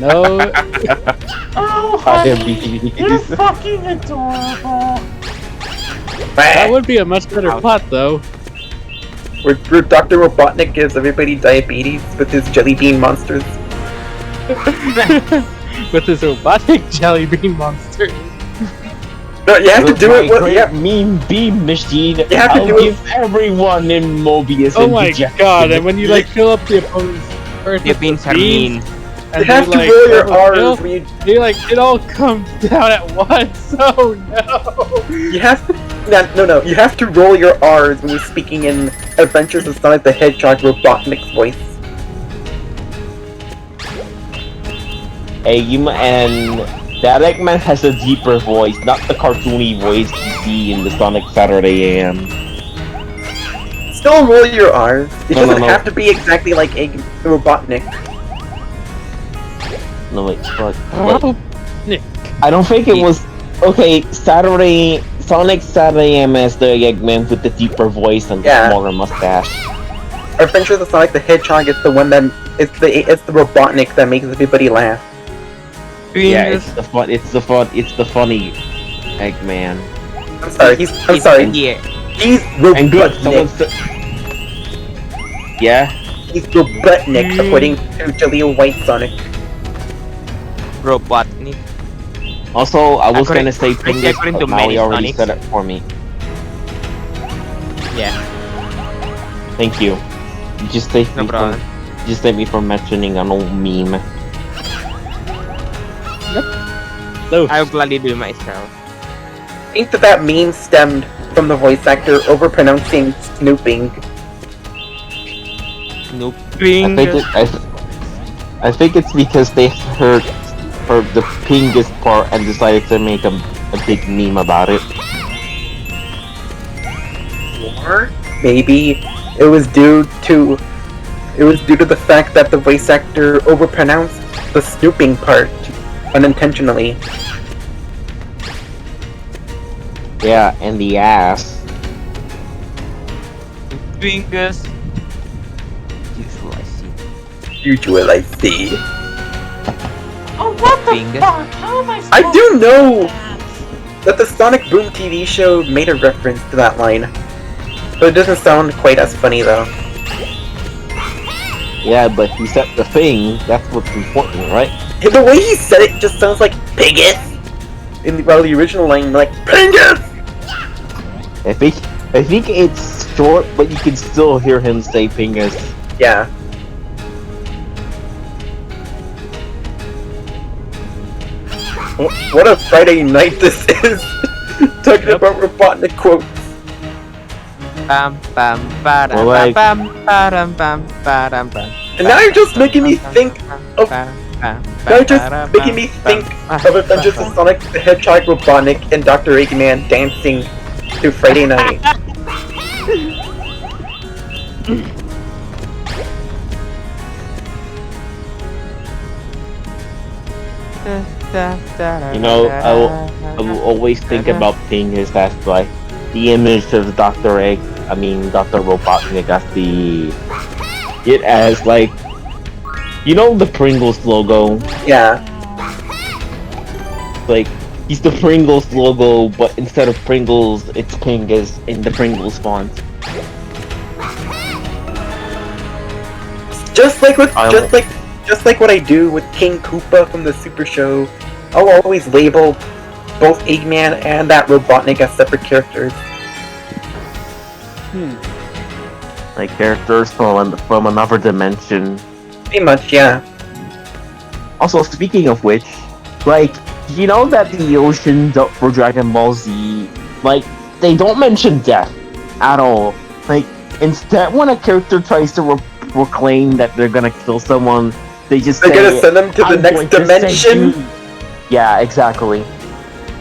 No. Oh, honey, Diabetes. you're fucking adorable. That would be a much better plot, though. Where Dr. Robotnik gives everybody diabetes with his jelly bean monsters. With his robotic jelly bean monster. No, you have to do it with great mean beam machine. You have to I'll do it- give everyone in Mobius. Oh my indigestion. god, and when you like fill up the opponent's earth The with beans the are mean. You and have you, to like, roll your overfill, R's when you it all comes down at once. Oh no! You have to no. You have to roll your R's when you're speaking in Adventures of Sonic the Hedgehog Robotnik's voice. Hey, and that Eggman has a deeper voice, not the cartoony voice you see in the Sonic Saturday AM. Still roll your R's. It No, doesn't no. have to be exactly like Robotnik. No wait, fuck. Oh, Nick. I don't think it was okay. Sonic Saturday AM as the Eggman with the deeper voice and the Yeah. smaller mustache. Adventures of Sonic the Hedgehog is the one that it's the Robotnik that makes everybody laugh. Yeah, it's the funny Eggman. I'm sorry. Yeah. He's And good, someone Robotnik. yeah. He's Robotnik according to Jaleel White Sonic. Robotnik. Also, I was According- gonna say Pingus, according but to now many he already Sonics. said it for me. Yeah. Thank you. You just saved No me problem. from just saved me from mentioning an old meme. No. I'll gladly do it myself. I think that meme stemmed from the voice actor overpronouncing snooping. Nope. I think it's because they heard the Pingus part and decided to make a big meme about it. Or maybe it was due to the fact that the voice actor overpronounced the snooping part unintentionally. Yeah, and the ass. Fingers. Usual, I see. Usual, I see. Oh, what the Fingers. fuck? How am I supposed I do to know that? that the Sonic Boom TV show made a reference to that line, but it doesn't sound quite as funny though. Yeah, but he said the thing. That's what's important, right? The way he said it just sounds like Pingus. While the original line like Pingus. I think it's short, but you can still hear him say Pingus. Yeah. What a Friday night this is! Talking about Robotnik quotes. Bam bam bam Well, like- bam bam bam bam bam. And now you're just making me think of. Now you're just making me think of Adventures of Sonic the Hedgehog, Robotnik, and Dr. Eggman dancing to Friday night. You know, I will always think about Pingus as like the image of Dr. Robotnik as it as like, you know, the Pringles logo. Yeah. Like, he's the Pringles logo, but instead of Pringles, it's Pingus in the Pringles font. Just like with I just like what I do with King Koopa from the Super Show, I'll always label both Eggman and that Robotnik as separate characters. Like characters from another dimension. Pretty much, yeah. Also, speaking of which, like, you know that the ocean for Dragon Ball Z, like, they don't mention death at all. Like, instead, when a character tries to proclaim that they're gonna kill someone, they just They're say, gonna send them to the "I'm next going to send dimension." you." Yeah, exactly.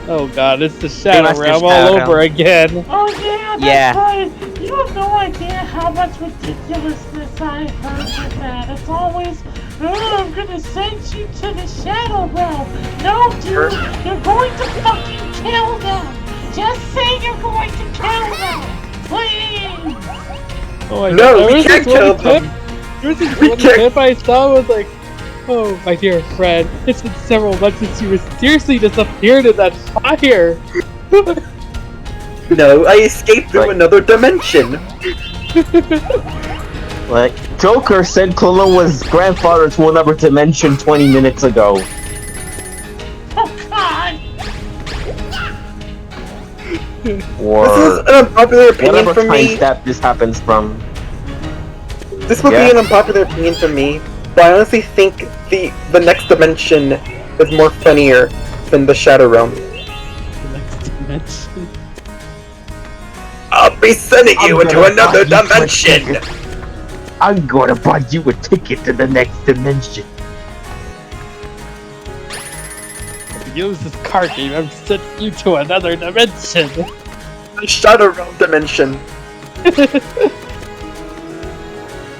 Oh god, it's the Shadow must Realm just all Shadow over again. Oh yeah, that's Yeah. right. You have no idea how much ridiculousness I've heard with that. It's always I'm gonna send you to the Shadow Realm. No, dude, you're going to fucking kill them. Just say you're going to kill them, please. Oh my god, No, there we was can't this one kill clip- them. There was this We one can't- clip I saw was like, oh, my dear friend, it's been several months since you mysteriously disappeared in that fire. No, I escaped through Right. another dimension. Like, Joker said Klonoa's grandfather to another dimension 20 minutes ago. Oh God. Or This is an unpopular opinion whatever from time me. step this happens from. This would Yeah. be an unpopular opinion from me, but I honestly think the next dimension is more funnier than the Shadow Realm. The next dimension. I'll be sending I'm you into gonna another buy you a dimension! ticket. I'm gonna buy you a ticket to the next dimension. If you use this card game, I'm sending you to another dimension. The Shadow Realm dimension.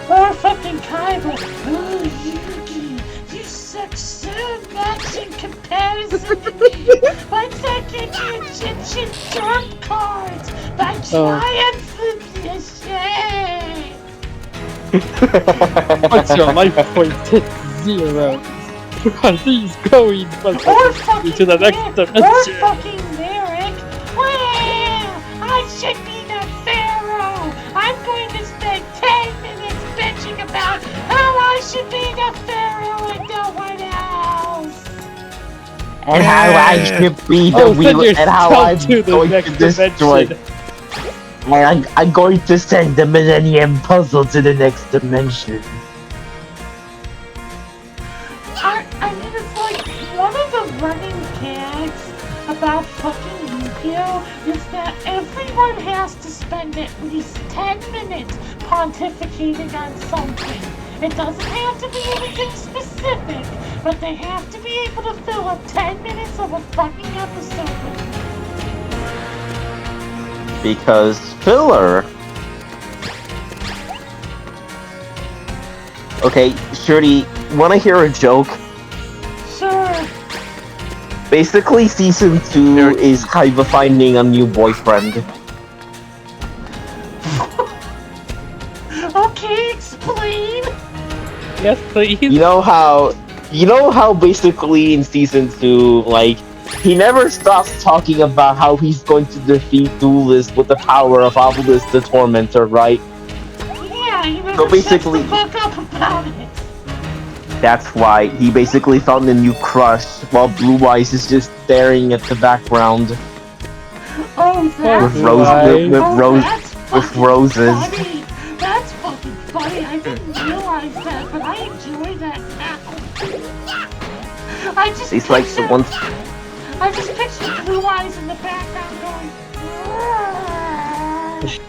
Poor fucking Kaiba. Oh, Yugi, you suck so much in comparison to me. Once I get you Egyptian jump cards, my triumph will be a shame. Once your life points hit 0, these going Or fucking to the next Or dimension. fucking Lyric. Well, I should be the Pharaoh. I'm going to spend 10 minutes bitching about how I should be the Pharaoh and no one else. And how I should be the Oh, send wheel, and how yourself I'm to the going next to destroy. dimension. And I'm going to send the Millennium Puzzle to the next dimension. I mean, it's like one of the running gags about fucking Yu-Gi-Oh! Is that everyone has to spend at least 10 minutes pontificating on something. It doesn't have to be anything specific, but they have to be able to fill up 10 minutes of a fucking episode with me. Because filler. Okay, Shirley, wanna hear a joke? Sure. Basically, season 2 is Kaiba finding a new boyfriend. Okay, explain. Yes, please. You know how basically in season 2, like, he never stops talking about how he's going to defeat Duelist with the power of Obelisk the Tormentor, right? Yeah, you never So basically- shuts the fuck up about it. That's why he basically found a new crush while Blue Eyes is just staring at the background Oh, that's with Blue Eyes. that's with fucking roses. Funny. That's fucking funny. I didn't realize that, but I enjoy that now. I just It's like the one. I just picture Blue Eyes in the background going. "Grrr." Just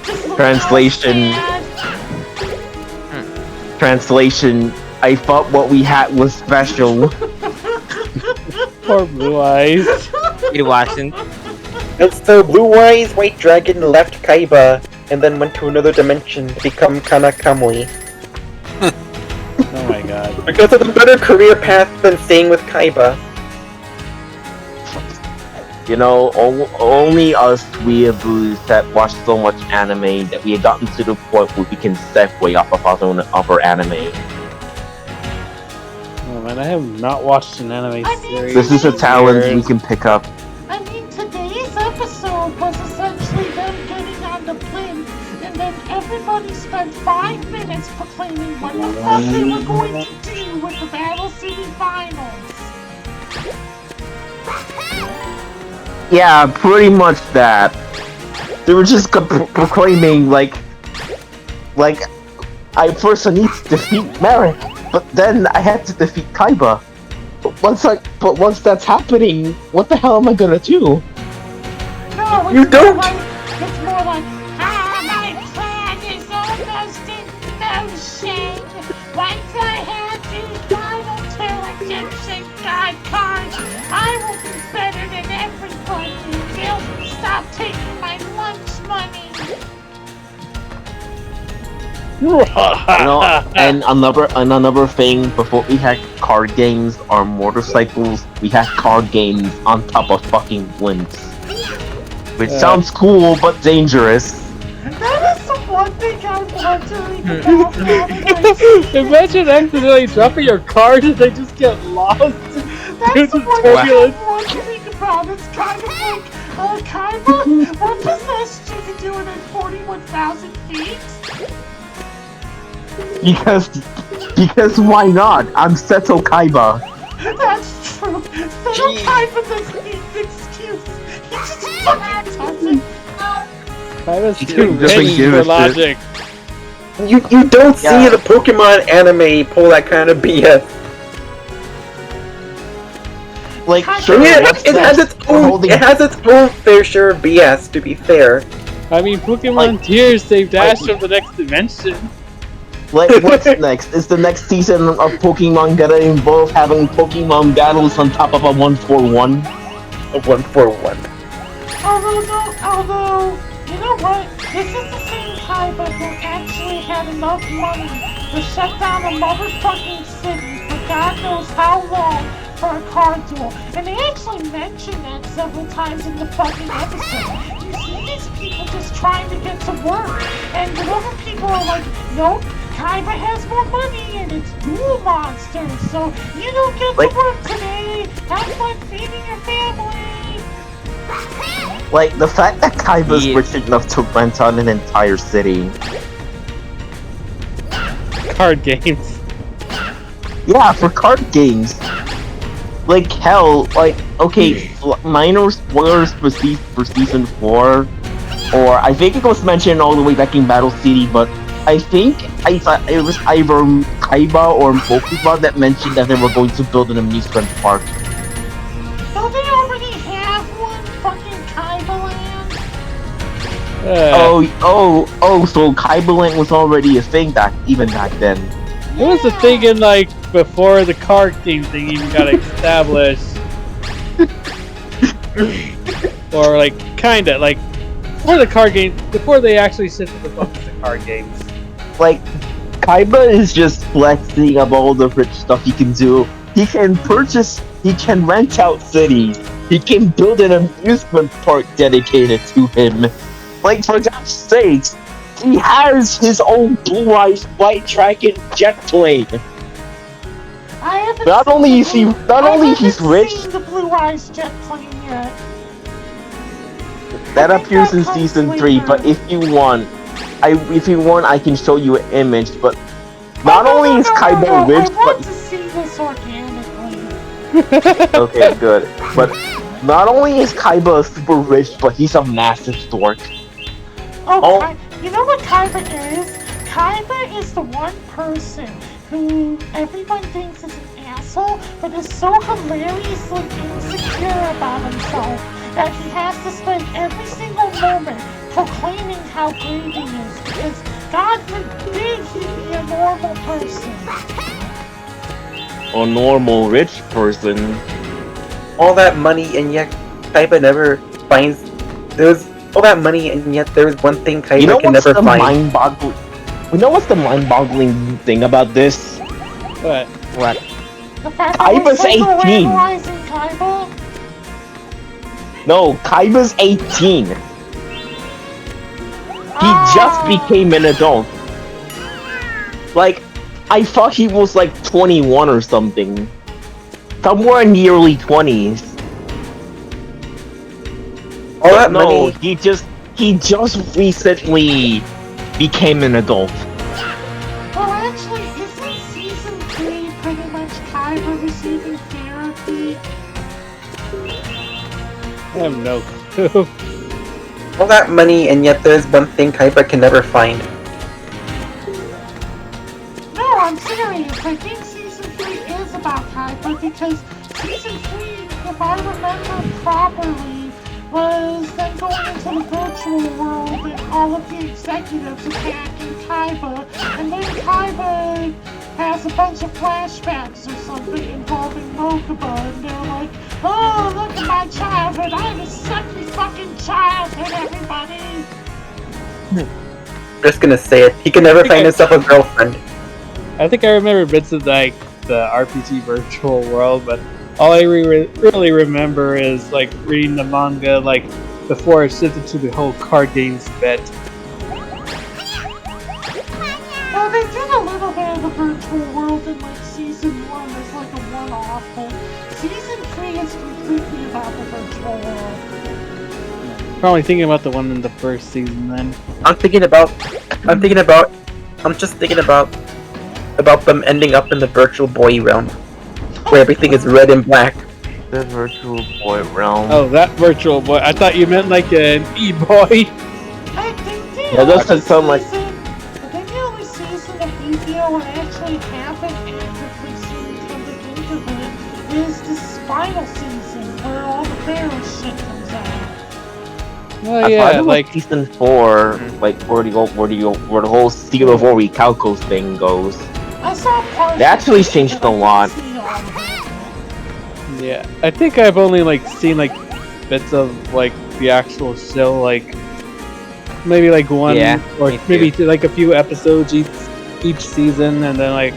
looking all Translation. sad. Translation. I thought what we had was special. Poor Blue Eyes. It wasn't. And so Blue Eyes White Dragon left Kaiba and then went to another dimension to become Kanakamui. Oh my god. Because of a better career path than staying with Kaiba. You know, only us weeaboos that watch so much anime that we have gotten to the point where we can segue off of our anime. Oh man, I have not watched an anime I mean, series. This is a in talent we years. can pick up. I mean, today's episode was essentially them getting on the plane, and then everybody spent 5 minutes proclaiming what the fuck they were going to do with the Battle City Finals. Yeah, pretty much that. They were just proclaiming like I first need to defeat Merrick, but then I had to defeat Kaiba. But once that's happening, what the hell am I gonna do? No, You it's don't. It's more like, my plan is almost in motion. Once I have these final 2 Egyptian god cards, I will be better than everybody. They'll stop taking my lunch money. And another thing, before we had card games or motorcycles, we had card games on top of fucking blimps. Which sounds cool, but dangerous. That is the one thing I'm wondering about now that Imagine accidentally dropping your card and they just get lost due That's the to one thing turbulence. I'm wondering about. It's kind of like, Kaiba, what possessed you to do it at 41,000 feet? Because why not? I'm Seto Kaiba. That's true. Seto Kaiba doesn't need an excuse. He just fucking does it. Kaiba's He too doesn't ready give a for shit. logic. You don't see Yeah. the Pokemon anime pull that kind of BS. Like, Kaiba- sure, Yeah, what's it has next? its We're own. holding- It has its own fair share of BS. To be fair. I mean, Pokemon Like- Tears saved Ash from the next dimension. Like, what's next? Is the next season of Pokemon gonna involve having Pokemon battles on top of a 1-4-1? A 1-4-1. Although, you know what? This is the same Kaiba who actually had enough money to shut down a motherfucking city for God knows how long for a card duel. And they actually mentioned that several times in the fucking episode. You see these people just trying to get to work. And whenever people are like, nope, Kaiba has more money and it's dual monsters, so you don't get Like- to work today. Have fun feeding your family. Like, the fact that Kaiba's Yeah. rich enough to rent out an entire city. Card games. Yeah, for card games. Like, hell, like, okay, minor spoilers for season 4, or I think it was mentioned all the way back in Battle City, but I think I thought it was either Kaiba or Pokemon that mentioned that they were going to build an amusement park. Don't they already have one fucking Kaiba Land? So Kaiba Land was already a thing even back then. It was the thing in like before the card game thing even got established, or like kinda like before the card game, before they actually shifted the focus to card games. Like, Kaiba is just flexing of all the rich stuff he can do. He can rent out cities. He can build an amusement park dedicated to him. Like, for God's sakes, he has his own Blue Eyes White Dragon jet plane. I haven't Not seen only the is he- Blue- not I only haven't he's rich- seen the Blue Eyes jet plane yet. That I think appears that in comes season 3, later. but if you want, I can show you an image. But not Oh, only no, is no, Kaiba no, rich, I want but to see this organically. okay, good. But not only is Kaiba super rich, but he's a massive dork. Oh. You know what Kaiba is? Kaiba is the one person who everyone thinks is an asshole, but is so hilariously insecure about himself that he has to spend every single moment proclaiming how great he is, because God forbid he be a normal person. A normal rich person. All that money and yet Kaiba never finds. There's all that money and yet there's one thing Kaiba You know can what's never the find. mind-boggling? You know what's the mind-boggling thing about this? But What? The fact that we're Kaiba's 18. psychoanalyzing Kaiba? No, Kaiba's 18. He just became an adult. Like, I thought he was like 21 or something. Somewhere in the early 20s. All that No, money. he just recently became an adult. Well, actually, isn't season 3 pretty much Kaiba receiving therapy? I have no clue. All that money and yet there's one thing Kaiba can never find. No, I'm serious. I think season 3 is about Kaiba because season 3, if I remember properly, was them going into the virtual world and all of the executives attacking Kaiba, and then Kaiba has a bunch of flashbacks or something involving Mokuba, and they're like, oh, look at my childhood, I had a sucky fucking childhood, everybody! just gonna say it. He can never find himself a girlfriend. I think I remember bits of like the RPG virtual world, but all I really remember is like reading the manga like before it shifted to the whole card games bit. Well, they did a little bit of the virtual world in like season 1 as like a one-off, but season 3 is completely about the virtual world. Probably thinking about the one in the first season then. I'm just thinking about them ending up in the virtual boy realm, where everything is red and black. The virtual boy realm. Oh, that virtual boy. I thought you meant like an e-boy. I think Yeah, that doesn't sound like. I think the only season that Yu-Gi-Oh! Would actually happen actively soon coming into it is the final season where all the Pharaoh shit comes out. Oh I yeah, thought it was like season 4, like where the whole Seal of Ori Calcos thing goes. I saw parts. They actually of it, changed but a lot. I didn't see all of it. yeah. I think I've only like seen like bits of like the actual show, like maybe like one or me maybe like a few episodes each season, and then like,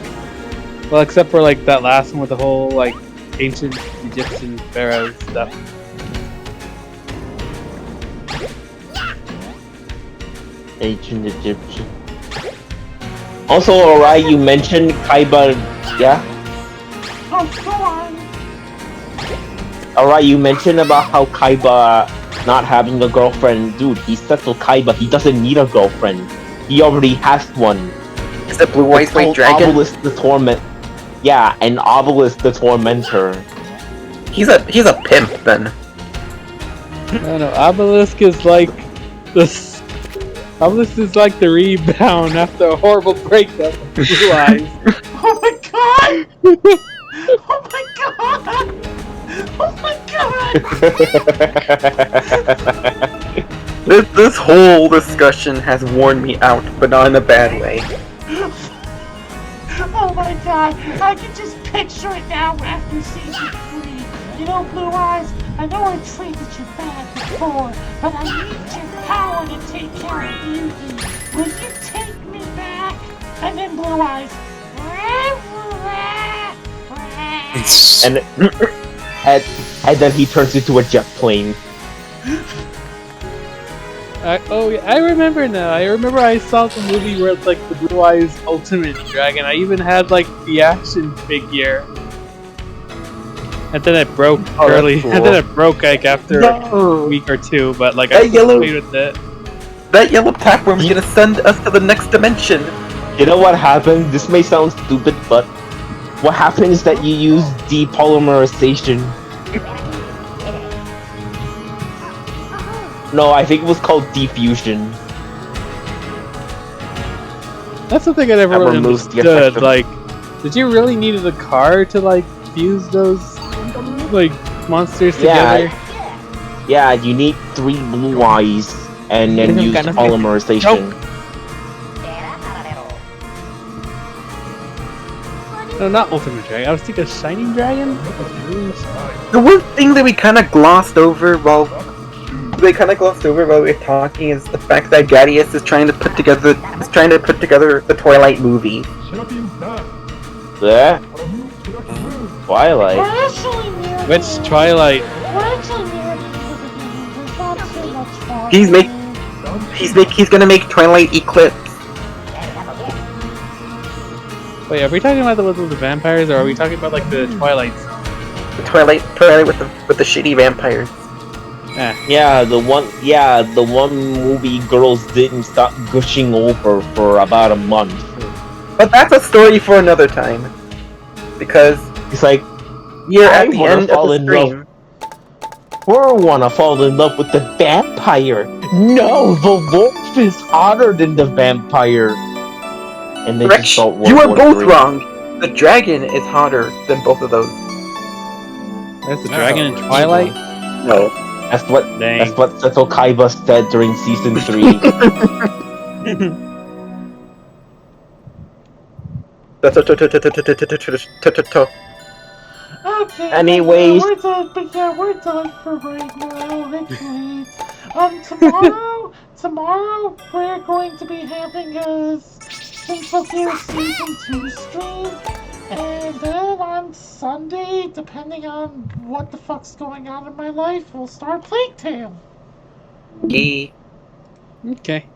well, except for like that last one with the whole like ancient Egyptian pharaoh stuff. Ancient Egyptian. Also, alright, you mentioned Kaiba. Yeah? Oh, go on. Alright, you mentioned about how Kaiba not having a girlfriend. Dude, he's settled Kaiba. He doesn't need a girlfriend. He already has one. Is it Blue Eyes White Dragon? Obelisk the Torment. Yeah, and Obelisk the Tormentor. He's a pimp then. No, Obelisk is like the Obelisk is like the rebound after a horrible breakup with Blue Eyes. Oh my god! Oh my god! Oh my god! This whole discussion has worn me out, but not in a bad way. Oh my god! I can just picture it now after season 3. You know, Blue Eyes, I know I treated you bad before, but I need your power to take care of Yugi. Will you take me back? And then Blue Eyes. And then he turns into a jet plane. I remember now. I remember I saw the movie where it's like the Blue Eyes Ultimate Dragon. I even had like the action figure. And then it broke early. Cool. And then it broke like after a week or two. But like I still played with it. That yellow tapeworm is gonna send us to the next dimension. You know what happened? This may sound stupid, but what happened is that you use depolymerization. No, I think it was called diffusion. That's something I never That really removes the understood. effect of- Like, did you really need a car to like fuse those like monsters together? Yeah, you need 3 blue eyes and then Some use kind of polymerization. No, not Ultimate Dragon. I was thinking Shining Dragon. The one thing that we kind of glossed over while we were talking is the fact that Gradius is trying to put together the Twilight movie. Yeah. Twilight. We're actually near Which the- Twilight? We're actually near the end of the game. There's not too much fun. He's gonna make Twilight Eclipse. Wait, are we talking about the ones with the vampires, or are we talking about like the Twilights? The Twilight with the shitty vampires. Yeah, the one movie girls didn't stop gushing over for about a month. But that's a story for another time. Because It's like, you're I at the wanna end of fall the in love. stream. we wanna fall in love with the vampire. No, the wolf is hotter than the vampire. And then Rex, just start you are World War both III. wrong. The dragon is hotter than both of those. That's the dragon in Twilight. No. That's what Dang. Seto Kaiba said during season 3. That's a Okay. Anyways. We're done for right now. Tomorrow tomorrow we're going to be having a Sinful Gear Season 2 stream. And then on Sunday, depending on what the fuck's going on in my life, we'll start Plague Tale. Yay. Okay.